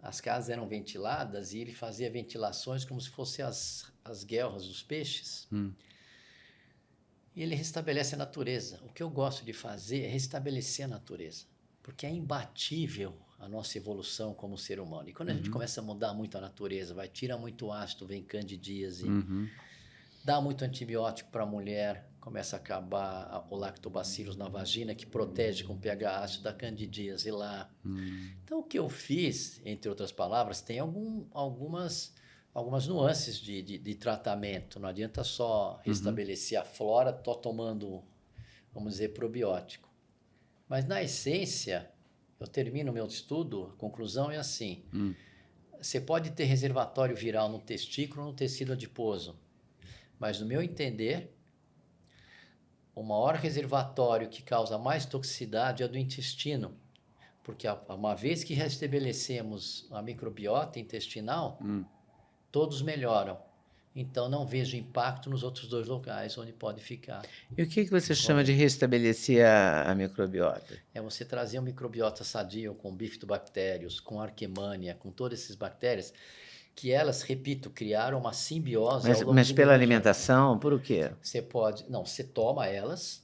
as casas eram ventiladas e ele fazia ventilações como se fossem as guelras dos peixes. E ele restabelece a natureza. O que eu gosto de fazer é restabelecer a natureza, porque é imbatível a nossa evolução como ser humano. E quando a gente começa a mudar muito a natureza, tira muito ácido, vem candidíase, dá muito antibiótico para a mulher, começa a acabar o lactobacillus na vagina, que protege com pH ácido da candidíase lá. Então, o que eu fiz, entre outras palavras, tem algumas nuances de tratamento. Não adianta só restabelecer a flora, tomando, vamos dizer, probiótico. Mas, na essência, eu termino o meu estudo, a conclusão é assim. Você pode ter reservatório viral no testículo ou no tecido adiposo. Mas, no meu entender, o maior reservatório que causa mais toxicidade é do intestino. Porque uma vez que restabelecemos a microbiota intestinal, todos melhoram. Então, não vejo impacto nos outros dois locais onde pode ficar. E o que você chama de restabelecer a microbiota? É você trazer um microbiota sadio com bifidobactérios, com arquemania, com todas essas bactérias que elas, repito, criaram uma simbiose ao longo Mas de pela milhões de anos. alimentação, por o quê? Você pode... Não, você toma elas...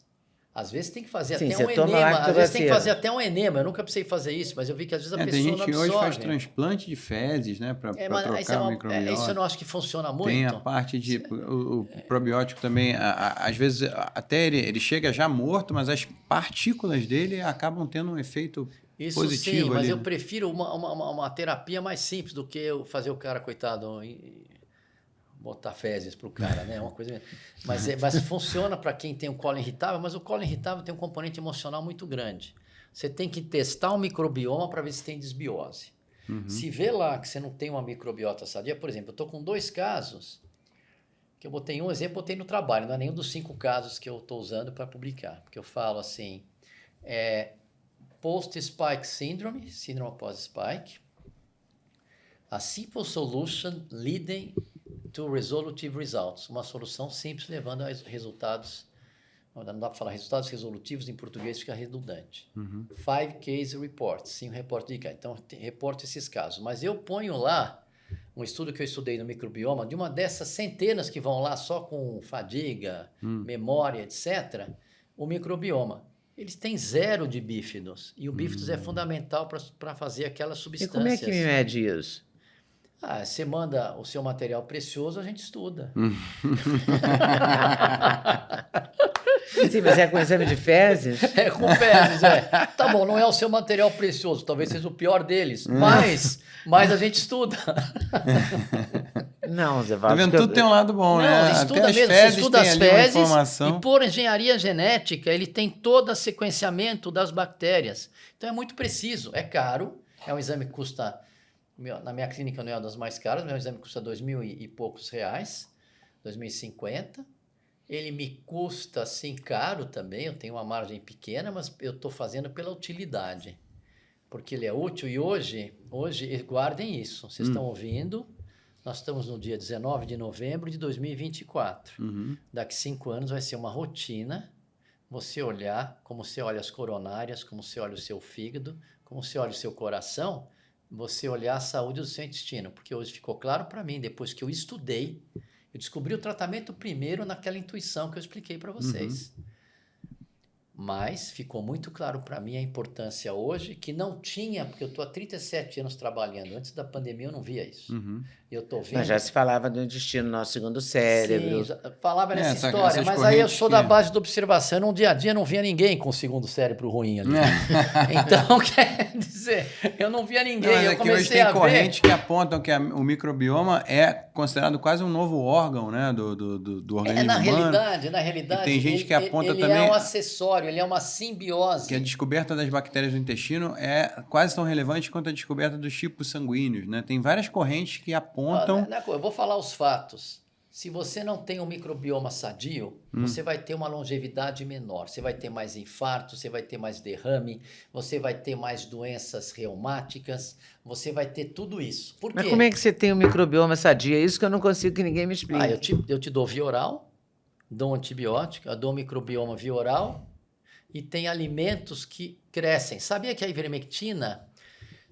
Às vezes tem que fazer Sim, até você um toma enema. Às vezes tem que lactobacillus. fazer até um enema. Eu nunca precisei fazer isso, mas eu vi que às vezes a pessoa tem gente não que absorve. hoje faz transplante de fezes, né? Para trocar o microbiota. Isso eu não acho que funciona muito. Tem a parte de... O probiótico também, às vezes, até ele chega já morto, mas as partículas dele acabam tendo um efeito isso positivo sim, mas ali, eu né? prefiro uma terapia mais simples do que eu fazer o cara, coitado... botar fezes para o cara, né? Uma coisa... mas funciona para quem tem o colo irritável, mas o colo irritável tem um componente emocional muito grande. Você tem que testar o microbioma para ver se tem desbiose. Se vê lá que você não tem uma microbiota sadia, por exemplo, eu estou com 2 casos, que eu botei um exemplo, botei no trabalho, não é nenhum dos 5 casos que eu estou usando para publicar, porque eu falo assim, post-spike syndrome, síndrome pós-spike, a simple solution leading to resolutive results, uma solução simples levando a resultados, não dá para falar resultados resolutivos, em português fica redundante. 5 case reports, 5 reportes de caso. Então, reporto esses casos. Mas eu ponho lá um estudo que eu estudei no microbioma, de uma dessas centenas que vão lá só com fadiga, memória, etc., o microbioma. Eles têm 0 de bífidos, e o bífidos é fundamental para fazer aquelas E substâncias. como é que me mede isso? Você manda o seu material precioso, a gente estuda. Sim, mas é com exame de fezes? É com fezes, Tá bom, não é o seu material precioso, talvez seja o pior deles, mas a gente estuda. Não, Zé Tá Valdo. vendo? Tudo tem um lado bom, né? Estuda Até as mesmo, fezes você estuda tem as ali uma fezes informação. e por engenharia genética, ele tem todo o sequenciamento das bactérias. Então é muito preciso, é caro, é um exame que custa... Na minha clínica não é uma das mais caras, meu exame custa R$2.000 e poucos, R$2.050. Ele me custa, assim, caro também, eu tenho uma margem pequena, mas eu estou fazendo pela utilidade, porque ele é útil. E hoje guardem isso, vocês estão ouvindo, nós estamos no dia 19 de novembro de 2024. Daqui 5 anos vai ser uma rotina você olhar como você olha as coronárias, como você olha o seu fígado, como você olha o seu coração, você olhar a saúde do seu intestino, porque hoje ficou claro para mim, depois que eu estudei, eu descobri o tratamento primeiro naquela intuição que eu expliquei para vocês. Mas ficou muito claro para mim a importância hoje, que não tinha, porque eu estou há 37 anos trabalhando, antes da pandemia eu não via isso. Eu estou vendo... Mas já se falava do intestino, nosso segundo cérebro. Sim, falava nessa história, essas mas aí eu sou da que- base da observação, no dia a dia não via ninguém com o segundo cérebro ruim ali. Então, quer dizer, eu não via ninguém, Não, mas eu aqui hoje comecei tem a ver... correntes que apontam que o microbioma é considerado quase um novo órgão, né, do organismo na humano. realidade, E tem gente que aponta ele também é um acessório, ele é uma simbiose. que a descoberta das bactérias do intestino é quase tão relevante quanto a descoberta dos tipos sanguíneos, né? Tem várias correntes que apontam... Eu vou falar os fatos. Se você não tem um microbioma sadio, você vai ter uma longevidade menor. Você vai ter mais infarto, você vai ter mais derrame, você vai ter mais doenças reumáticas, você vai ter tudo isso. Por quê? Mas como é que você tem um microbioma sadio? É isso que eu não consigo que ninguém me explique. Eu te dou via oral, dou um antibiótico, eu dou microbioma via oral e tem alimentos que crescem. Sabia que a ivermectina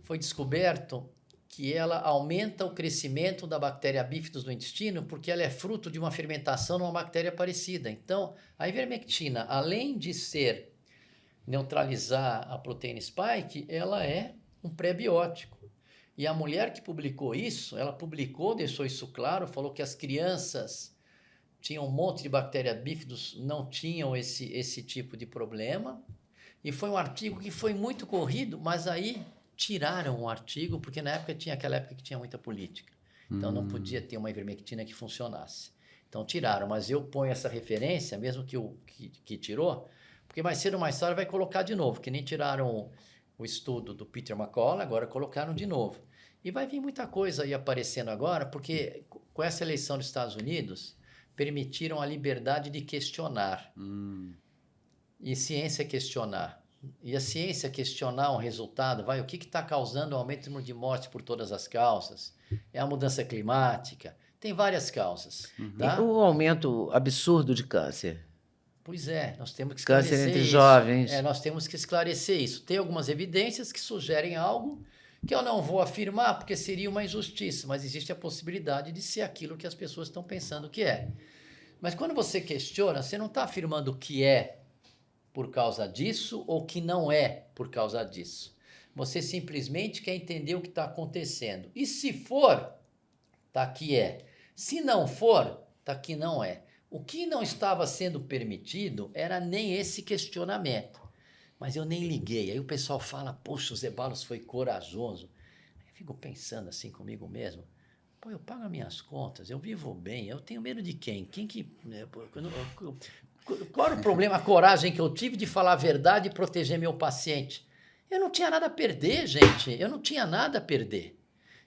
foi descoberto que ela aumenta o crescimento da bactéria bífidos no intestino porque ela é fruto de uma fermentação numa bactéria parecida. Então, a ivermectina, além de neutralizar a proteína spike, ela é um pré-biótico. E a mulher que publicou isso, ela publicou, deixou isso claro, falou que as crianças tinham um monte de bactéria bífidos, não tinham esse tipo de problema. E foi um artigo que foi muito corrido, mas aí... tiraram o artigo, porque na época aquela época que tinha muita política. Então não podia ter uma ivermectina que funcionasse. Então tiraram, mas eu ponho essa referência, mesmo que tirou, porque mais cedo ou mais tarde vai colocar de novo, que nem tiraram o estudo do Peter McCullough, agora colocaram de novo. E vai vir muita coisa aí aparecendo agora, porque com essa eleição dos Estados Unidos, permitiram a liberdade de questionar. E ciência é questionar. E a ciência questionar um resultado, o que está causando o aumento do número de mortes por todas as causas? É a mudança climática? Tem várias causas. Tá? E o aumento absurdo de câncer? Pois é, nós temos que esclarecer Câncer entre isso. jovens. Nós temos que esclarecer isso. Tem algumas evidências que sugerem algo que eu não vou afirmar porque seria uma injustiça, mas existe a possibilidade de ser aquilo que as pessoas estão pensando que é. Mas quando você questiona, você não está afirmando o que é por causa disso ou que não é por causa disso. Você simplesmente quer entender o que está acontecendo. E se for, tá que é. Se não for, tá que não é. O que não estava sendo permitido era nem esse questionamento. Mas eu nem liguei. Aí o pessoal fala, poxa, o Zeballos foi corajoso. Eu fico pensando assim comigo mesmo. Pô, eu pago as minhas contas, eu vivo bem, eu tenho medo de quem? Quem que... Qual era o problema, a coragem que eu tive de falar a verdade e proteger meu paciente? Eu não tinha nada a perder, gente. Eu não tinha nada a perder.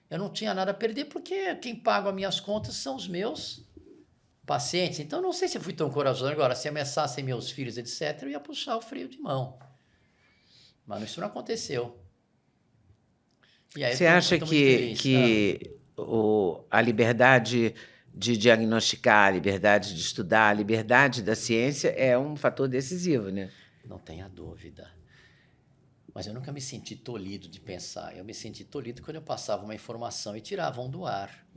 Eu não tinha nada a perder porque quem paga as minhas contas são os meus pacientes. Então, não sei se eu fui tão corajoso. Agora, se ameaçassem meus filhos, etc., eu ia puxar o freio de mão. Mas isso não aconteceu. E aí, você acha que a liberdade de diagnosticar, a liberdade de estudar, a liberdade da ciência é um fator decisivo, né? Não tenha dúvida. Mas eu nunca me senti tolhido de pensar. Eu me senti tolhido quando eu passava uma informação e tiravam do ar.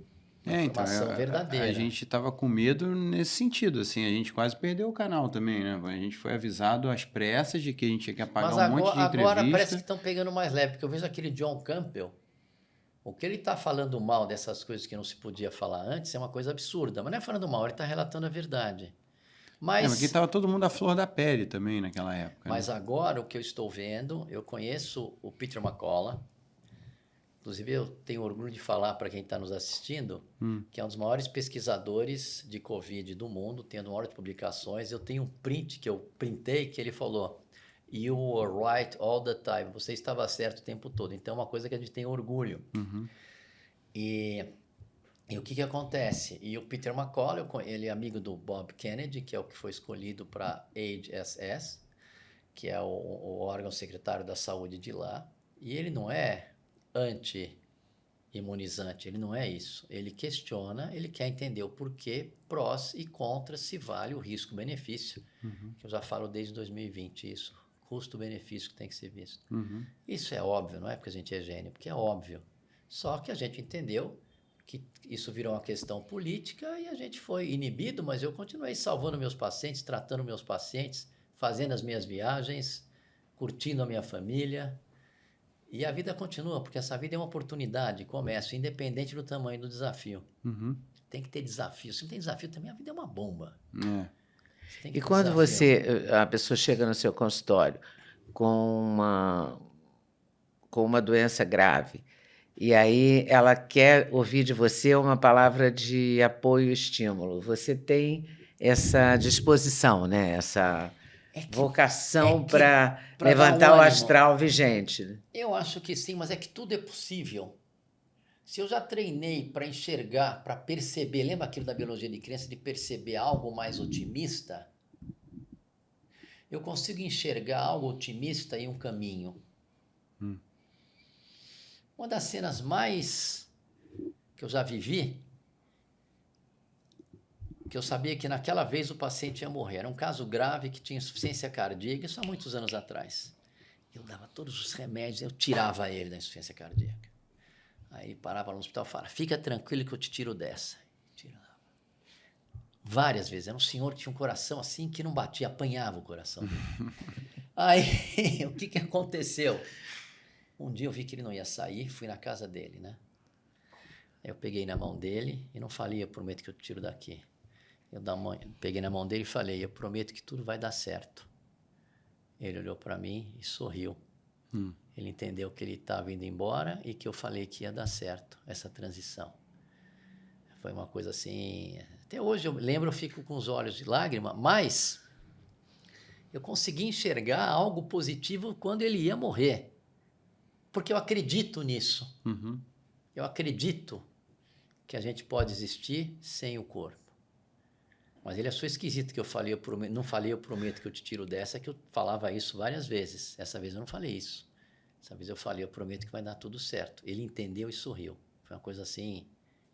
Informação verdadeira. A gente estava com medo nesse sentido, assim, a gente quase perdeu o canal também, né? A gente foi avisado às pressas de que a gente tinha que apagar um monte de entrevista. Agora parece que estão pegando mais leve, porque eu vejo aquele John Campbell, o que ele está falando mal dessas coisas que não se podia falar antes é uma coisa absurda, mas não é falando mal, ele está relatando a verdade. Mas aqui estava todo mundo à flor da pele também naquela época. Mas agora o que eu estou vendo, eu conheço o Peter McCullough. Inclusive, eu tenho orgulho de falar para quem está nos assistindo, que é um dos maiores pesquisadores de Covid do mundo, tem uma hora de publicações. Eu tenho um print que eu printei que ele falou: "You were right all the time." Você estava certo o tempo todo. Então, é uma coisa que a gente tem orgulho. E o que acontece? E o Peter McCullough, ele é amigo do Bob Kennedy, que é o que foi escolhido para HHS, que é o órgão secretário da saúde de lá. E ele não é anti-imunizante, ele não é isso. Ele questiona, ele quer entender o porquê, prós e contras, se vale o risco-benefício, que eu já falo desde 2020 isso, custo-benefício que tem que ser visto. Isso é óbvio, não é porque a gente é gênio, porque é óbvio. Só que a gente entendeu que isso virou uma questão política e a gente foi inibido, mas eu continuei salvando meus pacientes, tratando meus pacientes, fazendo as minhas viagens, curtindo a minha família. E a vida continua, porque essa vida é uma oportunidade, comércio, independente do tamanho do desafio. Tem que ter desafio. Se não tem desafio, também a vida é uma bomba. E quando a pessoa chega no seu consultório com uma doença grave, e aí ela quer ouvir de você uma palavra de apoio e estímulo, você tem essa disposição, né? Essa vocação para levantar o astral vigente. Eu acho que sim, mas é que tudo é possível. Se eu já treinei para enxergar, para perceber, lembra aquilo da biologia de criança, de perceber algo mais otimista? Eu consigo enxergar algo otimista em um caminho. Uma das cenas mais que eu já vivi, que eu sabia que naquela vez o paciente ia morrer. Era um caso grave que tinha insuficiência cardíaca, isso há muitos anos atrás. Eu dava todos os remédios, eu tirava ele da insuficiência cardíaca. Aí ele parava no hospital e falava: "Fica tranquilo que eu te tiro dessa." Tirava. Várias vezes. Era um senhor que tinha um coração assim que não batia, apanhava o coração dele. Aí, o que aconteceu? Um dia eu vi que ele não ia sair, fui na casa dele, né? Eu peguei na mão dele e não falei: "Eu prometo que eu te tiro daqui." Peguei na mão dele e falei: "Eu prometo que tudo vai dar certo." Ele olhou para mim e sorriu. Ele entendeu que ele estava indo embora e que eu falei que ia dar certo essa transição. Foi uma coisa assim... Até hoje eu lembro, eu fico com os olhos de lágrima, mas eu consegui enxergar algo positivo quando ele ia morrer. Porque eu acredito nisso. Eu acredito que a gente pode existir sem o corpo. Mas ele achou esquisito que eu falei, não falei, "Eu prometo que eu te tiro dessa", que eu falava isso várias vezes. Essa vez eu não falei isso. Essa vez eu falei: "Eu prometo que vai dar tudo certo." Ele entendeu e sorriu. Foi uma coisa assim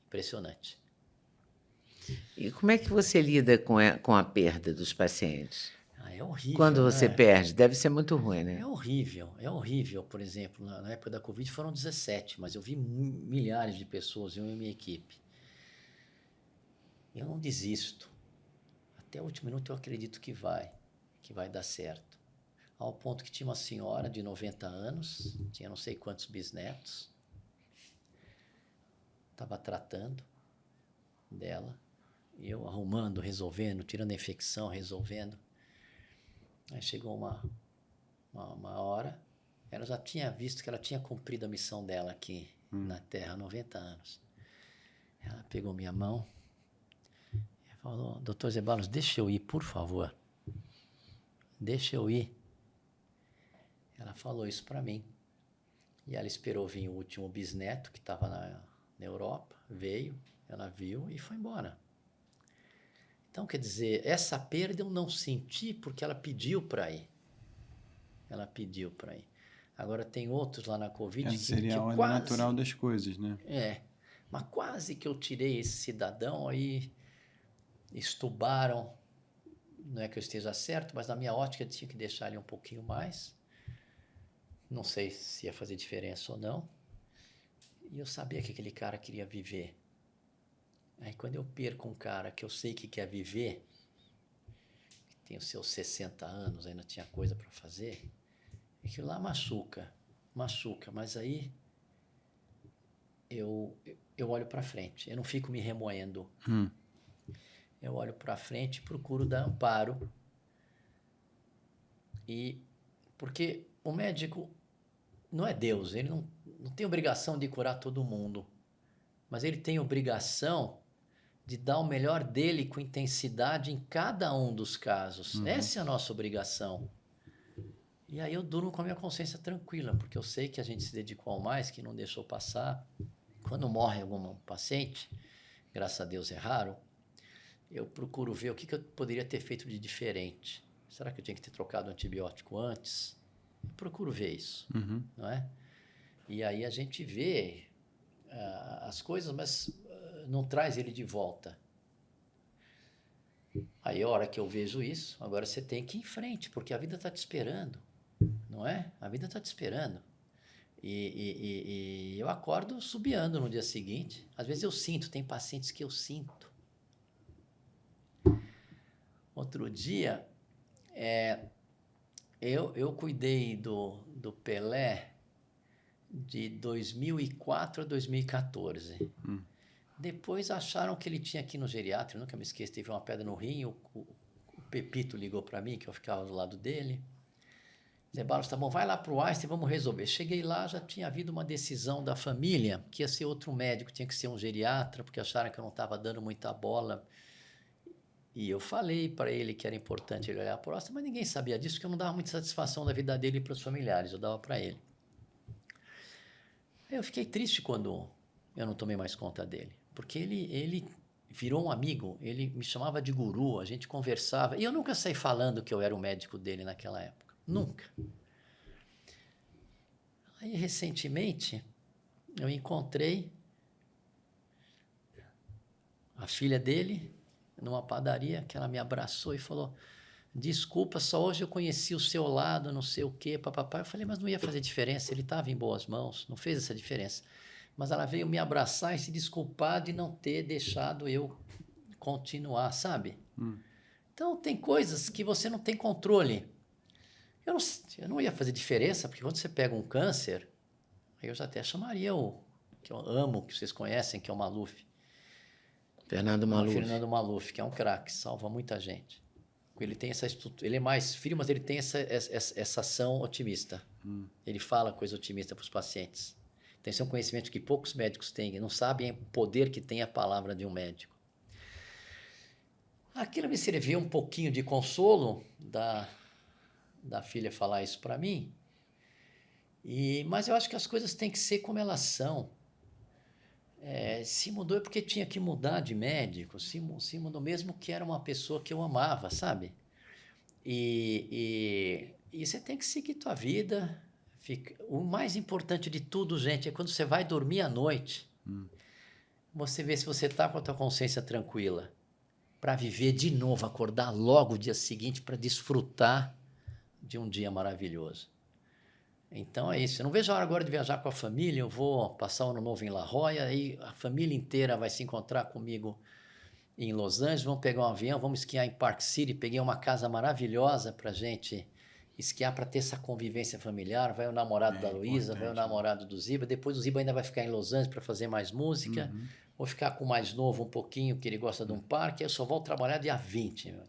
impressionante. E como é que você lida com a perda dos pacientes? É horrível. Quando você né? perde, deve ser muito ruim, né? É horrível. Por exemplo, na época da Covid foram 17, mas eu vi milhares de pessoas, eu e minha equipe. Eu não desisto. Até o último minuto eu acredito que vai dar certo. Ao ponto que tinha uma senhora de 90 anos, tinha não sei quantos bisnetos, estava tratando dela, e eu arrumando, resolvendo, tirando a infecção, resolvendo. Aí chegou uma hora, ela já tinha visto que ela tinha cumprido a missão dela aqui na Terra, 90 anos. Ela pegou minha mão e falou: Dr. Zeballos, deixa eu ir, por favor. Deixa eu ir. Ela falou isso para mim. E ela esperou vir o último bisneto, que estava na Europa, veio, ela viu e foi embora. Então, quer dizer, essa perda eu não senti porque ela pediu para ir. Ela pediu para ir. Agora, tem outros lá na Covid que seria a ordem natural das coisas, né? Mas quase que eu tirei esse cidadão aí, estubaram. Não é que eu esteja certo, mas na minha ótica eu tinha que deixar ele um pouquinho mais. Não sei se ia fazer diferença ou não. E eu sabia que aquele cara queria viver. Aí quando eu perco um cara que eu sei que quer viver, que tem os seus 60 anos, ainda tinha coisa para fazer, aquilo lá machuca. Mas aí eu olho para frente, eu não fico me remoendo. Eu olho para frente e procuro dar amparo. Porque o médico não é Deus, ele não tem obrigação de curar todo mundo, mas ele tem obrigação de dar o melhor dele com intensidade em cada um dos casos. Essa é a nossa obrigação. E aí eu durmo com a minha consciência tranquila, porque eu sei que a gente se dedicou ao mais, que não deixou passar. Quando morre algum paciente, graças a Deus é raro, eu procuro ver o que eu poderia ter feito de diferente. Será que eu tinha que ter trocado o antibiótico antes? Eu procuro ver isso, não é? E aí a gente vê as coisas, mas não traz ele de volta. Aí a hora que eu vejo isso, agora você tem que ir em frente, porque a vida está te esperando, não é? A vida está te esperando. E eu acordo subiando no dia seguinte. Às vezes eu sinto, tem pacientes que eu sinto. Outro dia, eu cuidei do Pelé de 2004 a 2014. Depois acharam que ele tinha aqui no geriatra, eu nunca me esqueço, teve uma pedra no rim, o Pepito ligou para mim, que eu ficava do lado dele. Zeballos, tá bom, vai lá para o Einstein, vamos resolver. Cheguei lá, já tinha havido uma decisão da família, que ia ser outro médico, tinha que ser um geriatra, porque acharam que eu não estava dando muita bola. E eu falei para ele que era importante ele olhar a próstata, mas ninguém sabia disso, porque eu não dava muita satisfação da vida dele para os familiares, eu dava para ele. Eu fiquei triste quando eu não tomei mais conta dele, porque ele virou um amigo, ele me chamava de guru, a gente conversava, e eu nunca saí falando que eu era o médico dele naquela época, nunca. Aí, recentemente, eu encontrei a filha dele numa padaria, que ela me abraçou e falou: desculpa, só hoje eu conheci o seu lado, não sei o quê, papapá. Eu falei, mas não ia fazer diferença, ele estava em boas mãos, não fez essa diferença. Mas ela veio me abraçar e se desculpar de não ter deixado eu continuar, sabe? Então, tem coisas que você não tem controle. Eu não ia fazer diferença, porque quando você pega um câncer, eu já até chamaria que eu amo, que vocês conhecem, que é o Maluf. Fernando Maluf. Fernando Maluf, que é um craque, salva muita gente. Ele tem essa estrutura, ele é mais frio, mas ele tem essa ação otimista. Ele fala coisa otimista para os pacientes. Então, esse é um conhecimento que poucos médicos têm, não sabem o poder que tem a palavra de um médico. Aquilo me serviu um pouquinho de consolo da filha falar isso para mim, mas eu acho que as coisas têm que ser como elas são. Se mudou é porque tinha que mudar de médico, se mudou mesmo que era uma pessoa que eu amava, sabe? E você tem que seguir tua vida. O mais importante de tudo, gente, é quando você vai dormir à noite, você vê se você está com a tua consciência tranquila. para viver de novo, acordar logo o dia seguinte para desfrutar de um dia maravilhoso. Então é isso. Eu não vejo a hora agora de viajar com a família. Eu vou passar o ano novo em La Jolla, aí a família inteira vai se encontrar comigo em Los Angeles, vamos pegar um avião, vamos esquiar em Park City. Peguei uma casa maravilhosa para a gente esquiar, para ter essa convivência familiar. Vai o namorado da Luísa, vai o namorado do Ziba. Depois o Ziba ainda vai ficar em Los Angeles para fazer mais música. Vou ficar com o mais novo um pouquinho, que ele gosta de um parque. Eu só vou trabalhar dia 20. Meu.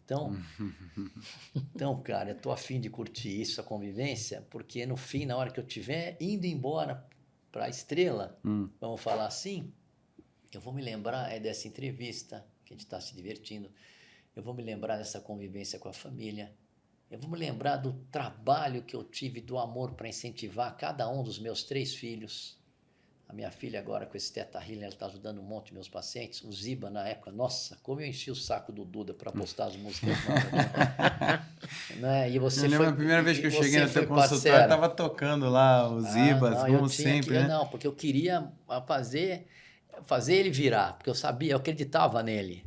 Então, cara, eu tô afim de curtir isso, a convivência, porque no fim, na hora que eu estiver indo embora para a estrela, vamos falar assim, eu vou me lembrar dessa entrevista, que a gente está se divertindo, eu vou me lembrar dessa convivência com a família, eu vou me lembrar do trabalho que eu tive, do amor para incentivar cada um dos meus 3 filhos. A minha filha agora, com esse Teta Healing, ela está ajudando um monte de meus pacientes. O Ziba, na época, nossa, como eu enchi o saco do Duda para postar as músicas. Né? E você eu lembro a primeira vez que eu cheguei no teu consultório, estava tocando lá o Ziba, como sempre, né? Não, porque eu queria fazer ele virar, porque eu sabia, eu acreditava nele.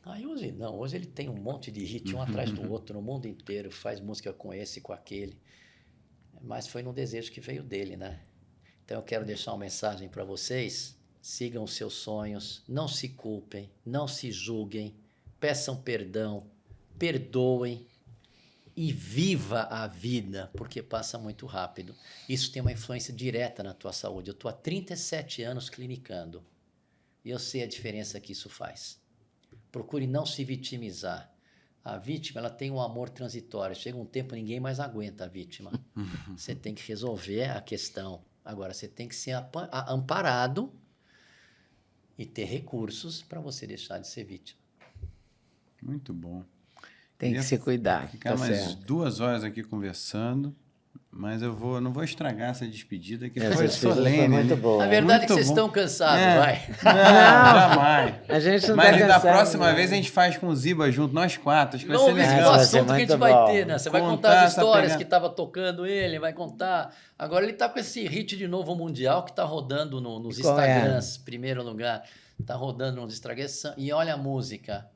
Aí hoje não, hoje ele tem um monte de hit, um atrás do outro, no mundo inteiro, faz música com esse e com aquele. Mas foi num desejo que veio dele, né? Então eu quero deixar uma mensagem para vocês: sigam os seus sonhos, não se culpem, não se julguem, peçam perdão, perdoem e viva a vida, porque passa muito rápido. Isso tem uma influência direta na tua saúde. Eu estou há 37 anos clinicando e eu sei a diferença que isso faz. Procure não se vitimizar. A vítima, ela tem um amor transitório. Chega um tempo, ninguém mais aguenta a vítima. Você tem que resolver a questão. Agora, você tem que ser amparado e ter recursos para você deixar de ser vítima. Muito bom. Tem que se cuidar. Ficar mais 2 horas aqui conversando, mas eu não vou estragar essa despedida, que foi solene. Foi muito boa. A verdade é que vocês estão cansados, vai. Não, jamais. A gente não mas tá da cansado, próxima vez a gente faz com o Ziba junto, nós 4. Acho que vai ser Esse legal. assunto que a gente vai ter, né? Você vai contar as histórias essa que estava tocando ele, vai contar. Agora ele está com esse hit de novo mundial que está rodando nos Instagrams, primeiro lugar. Está rodando nos Instagrams. E olha a música.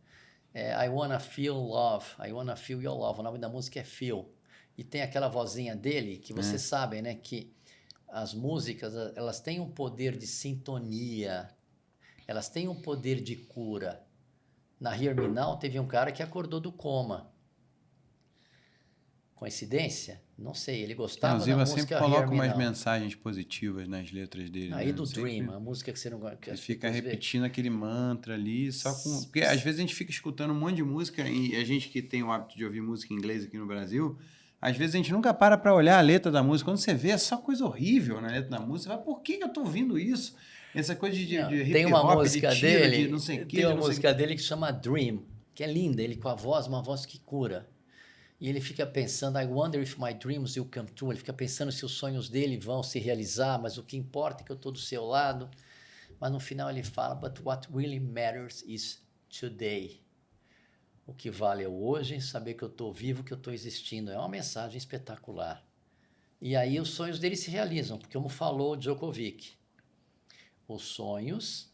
I Wanna Feel Love. I Wanna Feel Your Love. O nome da música é Feel. E tem aquela vozinha dele que vocês sabem, né? Que as músicas, elas têm um poder de sintonia. Elas têm um poder de cura. Na Hear Me Now teve um cara que acordou do coma. Coincidência? Não sei, ele gostava da música sempre coloca umas mensagens positivas nas letras dele. Aí né? do Dream, a música que você não gosta. Ele fica repetindo aquele mantra ali, só com... Porque às vezes a gente fica escutando um monte de música, e a gente que tem o hábito de ouvir música em inglês aqui no Brasil, às vezes a gente nunca para olhar a letra da música. Quando você vê, é só coisa horrível na letra da música. Você fala, por que eu tô ouvindo isso? Essa coisa de tem uma música de tiro, dele, de não sei o quê. Tem uma música dele que chama Dream, que é linda, ele com a voz, uma voz que cura. E ele fica pensando, I wonder if my dreams will come true. Ele fica pensando se os sonhos dele vão se realizar, mas o que importa é que eu estou do seu lado. Mas no final ele fala, but what really matters is today. O que vale é o hoje, saber que eu estou vivo, que eu estou existindo. É uma mensagem espetacular. E aí os sonhos dele se realizam, porque como falou o Djokovic, os sonhos,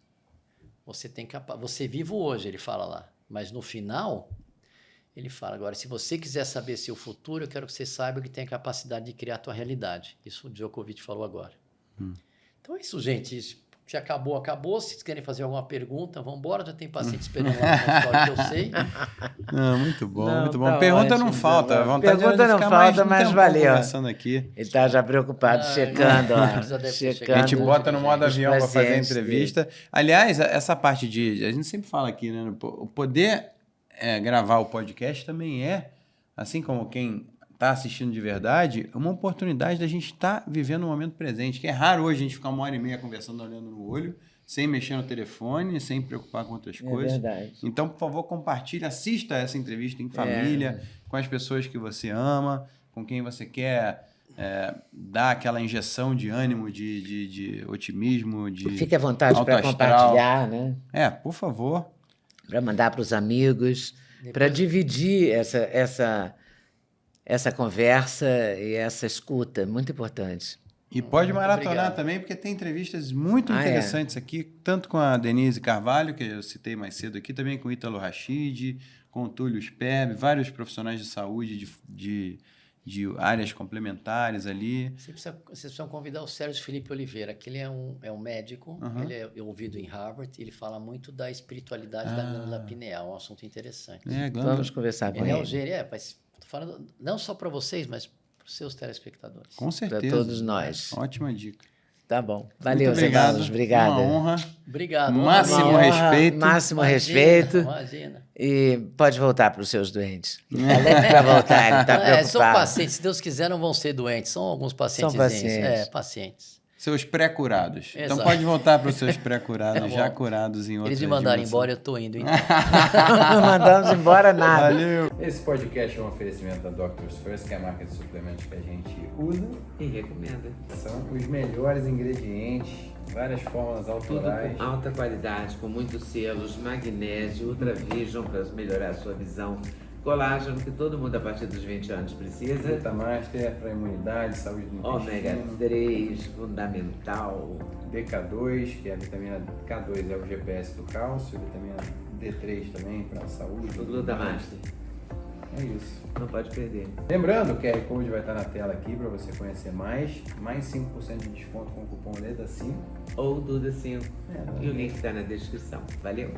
você vive hoje, ele fala lá. Mas no final... Ele fala, agora, se você quiser saber seu futuro, eu quero que você saiba que tem a capacidade de criar a tua realidade. Isso o Djokovic falou agora. Então é isso, gente. Já acabou. Se vocês querem fazer alguma pergunta, vamos embora. Já tem paciente esperando lá no consultório que eu sei. Não, muito bom, Não, muito bom. Tá pergunta ótimo, não falta. Pergunta não falta, mas valeu. Aqui. Ele está já preocupado, checando. A gente bota no modo avião para fazer a entrevista. Dele. Aliás, essa parte de... A gente sempre fala aqui, né? O poder... gravar o podcast também assim como quem está assistindo de verdade, uma oportunidade da gente estar vivendo o momento presente, que é raro hoje a gente ficar 1h30 conversando, olhando no olho, sem mexer no telefone, sem preocupar com outras coisas. Verdade. Então, por favor, compartilhe, assista essa entrevista em família, com as pessoas que você ama, com quem você quer dar aquela injeção de ânimo, de otimismo, Fique à vontade para compartilhar, né? Por favor. Para mandar para os amigos, para dividir essa conversa e essa escuta, muito importante. E pode maratonar também, porque tem entrevistas muito interessantes aqui, tanto com a Denise Carvalho, que eu citei mais cedo aqui, também com o Ítalo Rachid, com o Túlio Sperb, vários profissionais de saúde de áreas complementares ali. Vocês precisam convidar o Sérgio Felipe Oliveira, que ele é um médico, ele é ouvido em Harvard, ele fala muito da espiritualidade da glândula pineal, um assunto interessante. Vamos conversar com ele. Mas tô falando não só para vocês, mas para os seus telespectadores. Com certeza. Para todos nós. Ótima dica. Tá bom. Valeu, muito obrigado. Carlos. Obrigada. Uma honra. Obrigado. Máximo respeito. Máximo respeito. Imagina. E pode voltar para os seus doentes. Falei para voltar, ele está preocupado. São pacientes, se Deus quiser, não vão ser doentes. São alguns pacientes. São pacientes. Pacientes. Seus pré-curados. Exato. Então pode voltar para os seus pré-curados, já curados em outras Eles me mandaram dimensões. embora, eu tô indo. Então. Não mandamos embora nada. Valeu. Esse podcast é um oferecimento da Doctors First, que é a marca de suplementos que a gente usa. E recomenda. São os melhores ingredientes, várias fórmulas autorais. Tudo com alta qualidade, com muitos selos, magnésio, Ultra Vision para melhorar a sua visão, colágeno que todo mundo a partir dos 20 anos precisa, Vitamaster para imunidade, saúde do intestino. ômega 3, fundamental, DK2, que é a vitamina K2, é o GPS do cálcio, vitamina D3 também para a saúde. o Glutamaster. É isso. Não pode perder. Lembrando, o QR Code vai estar na tela aqui para você conhecer mais 5% de desconto com o cupom LEDA5. Ou Duda 5. E o link está na descrição. Valeu!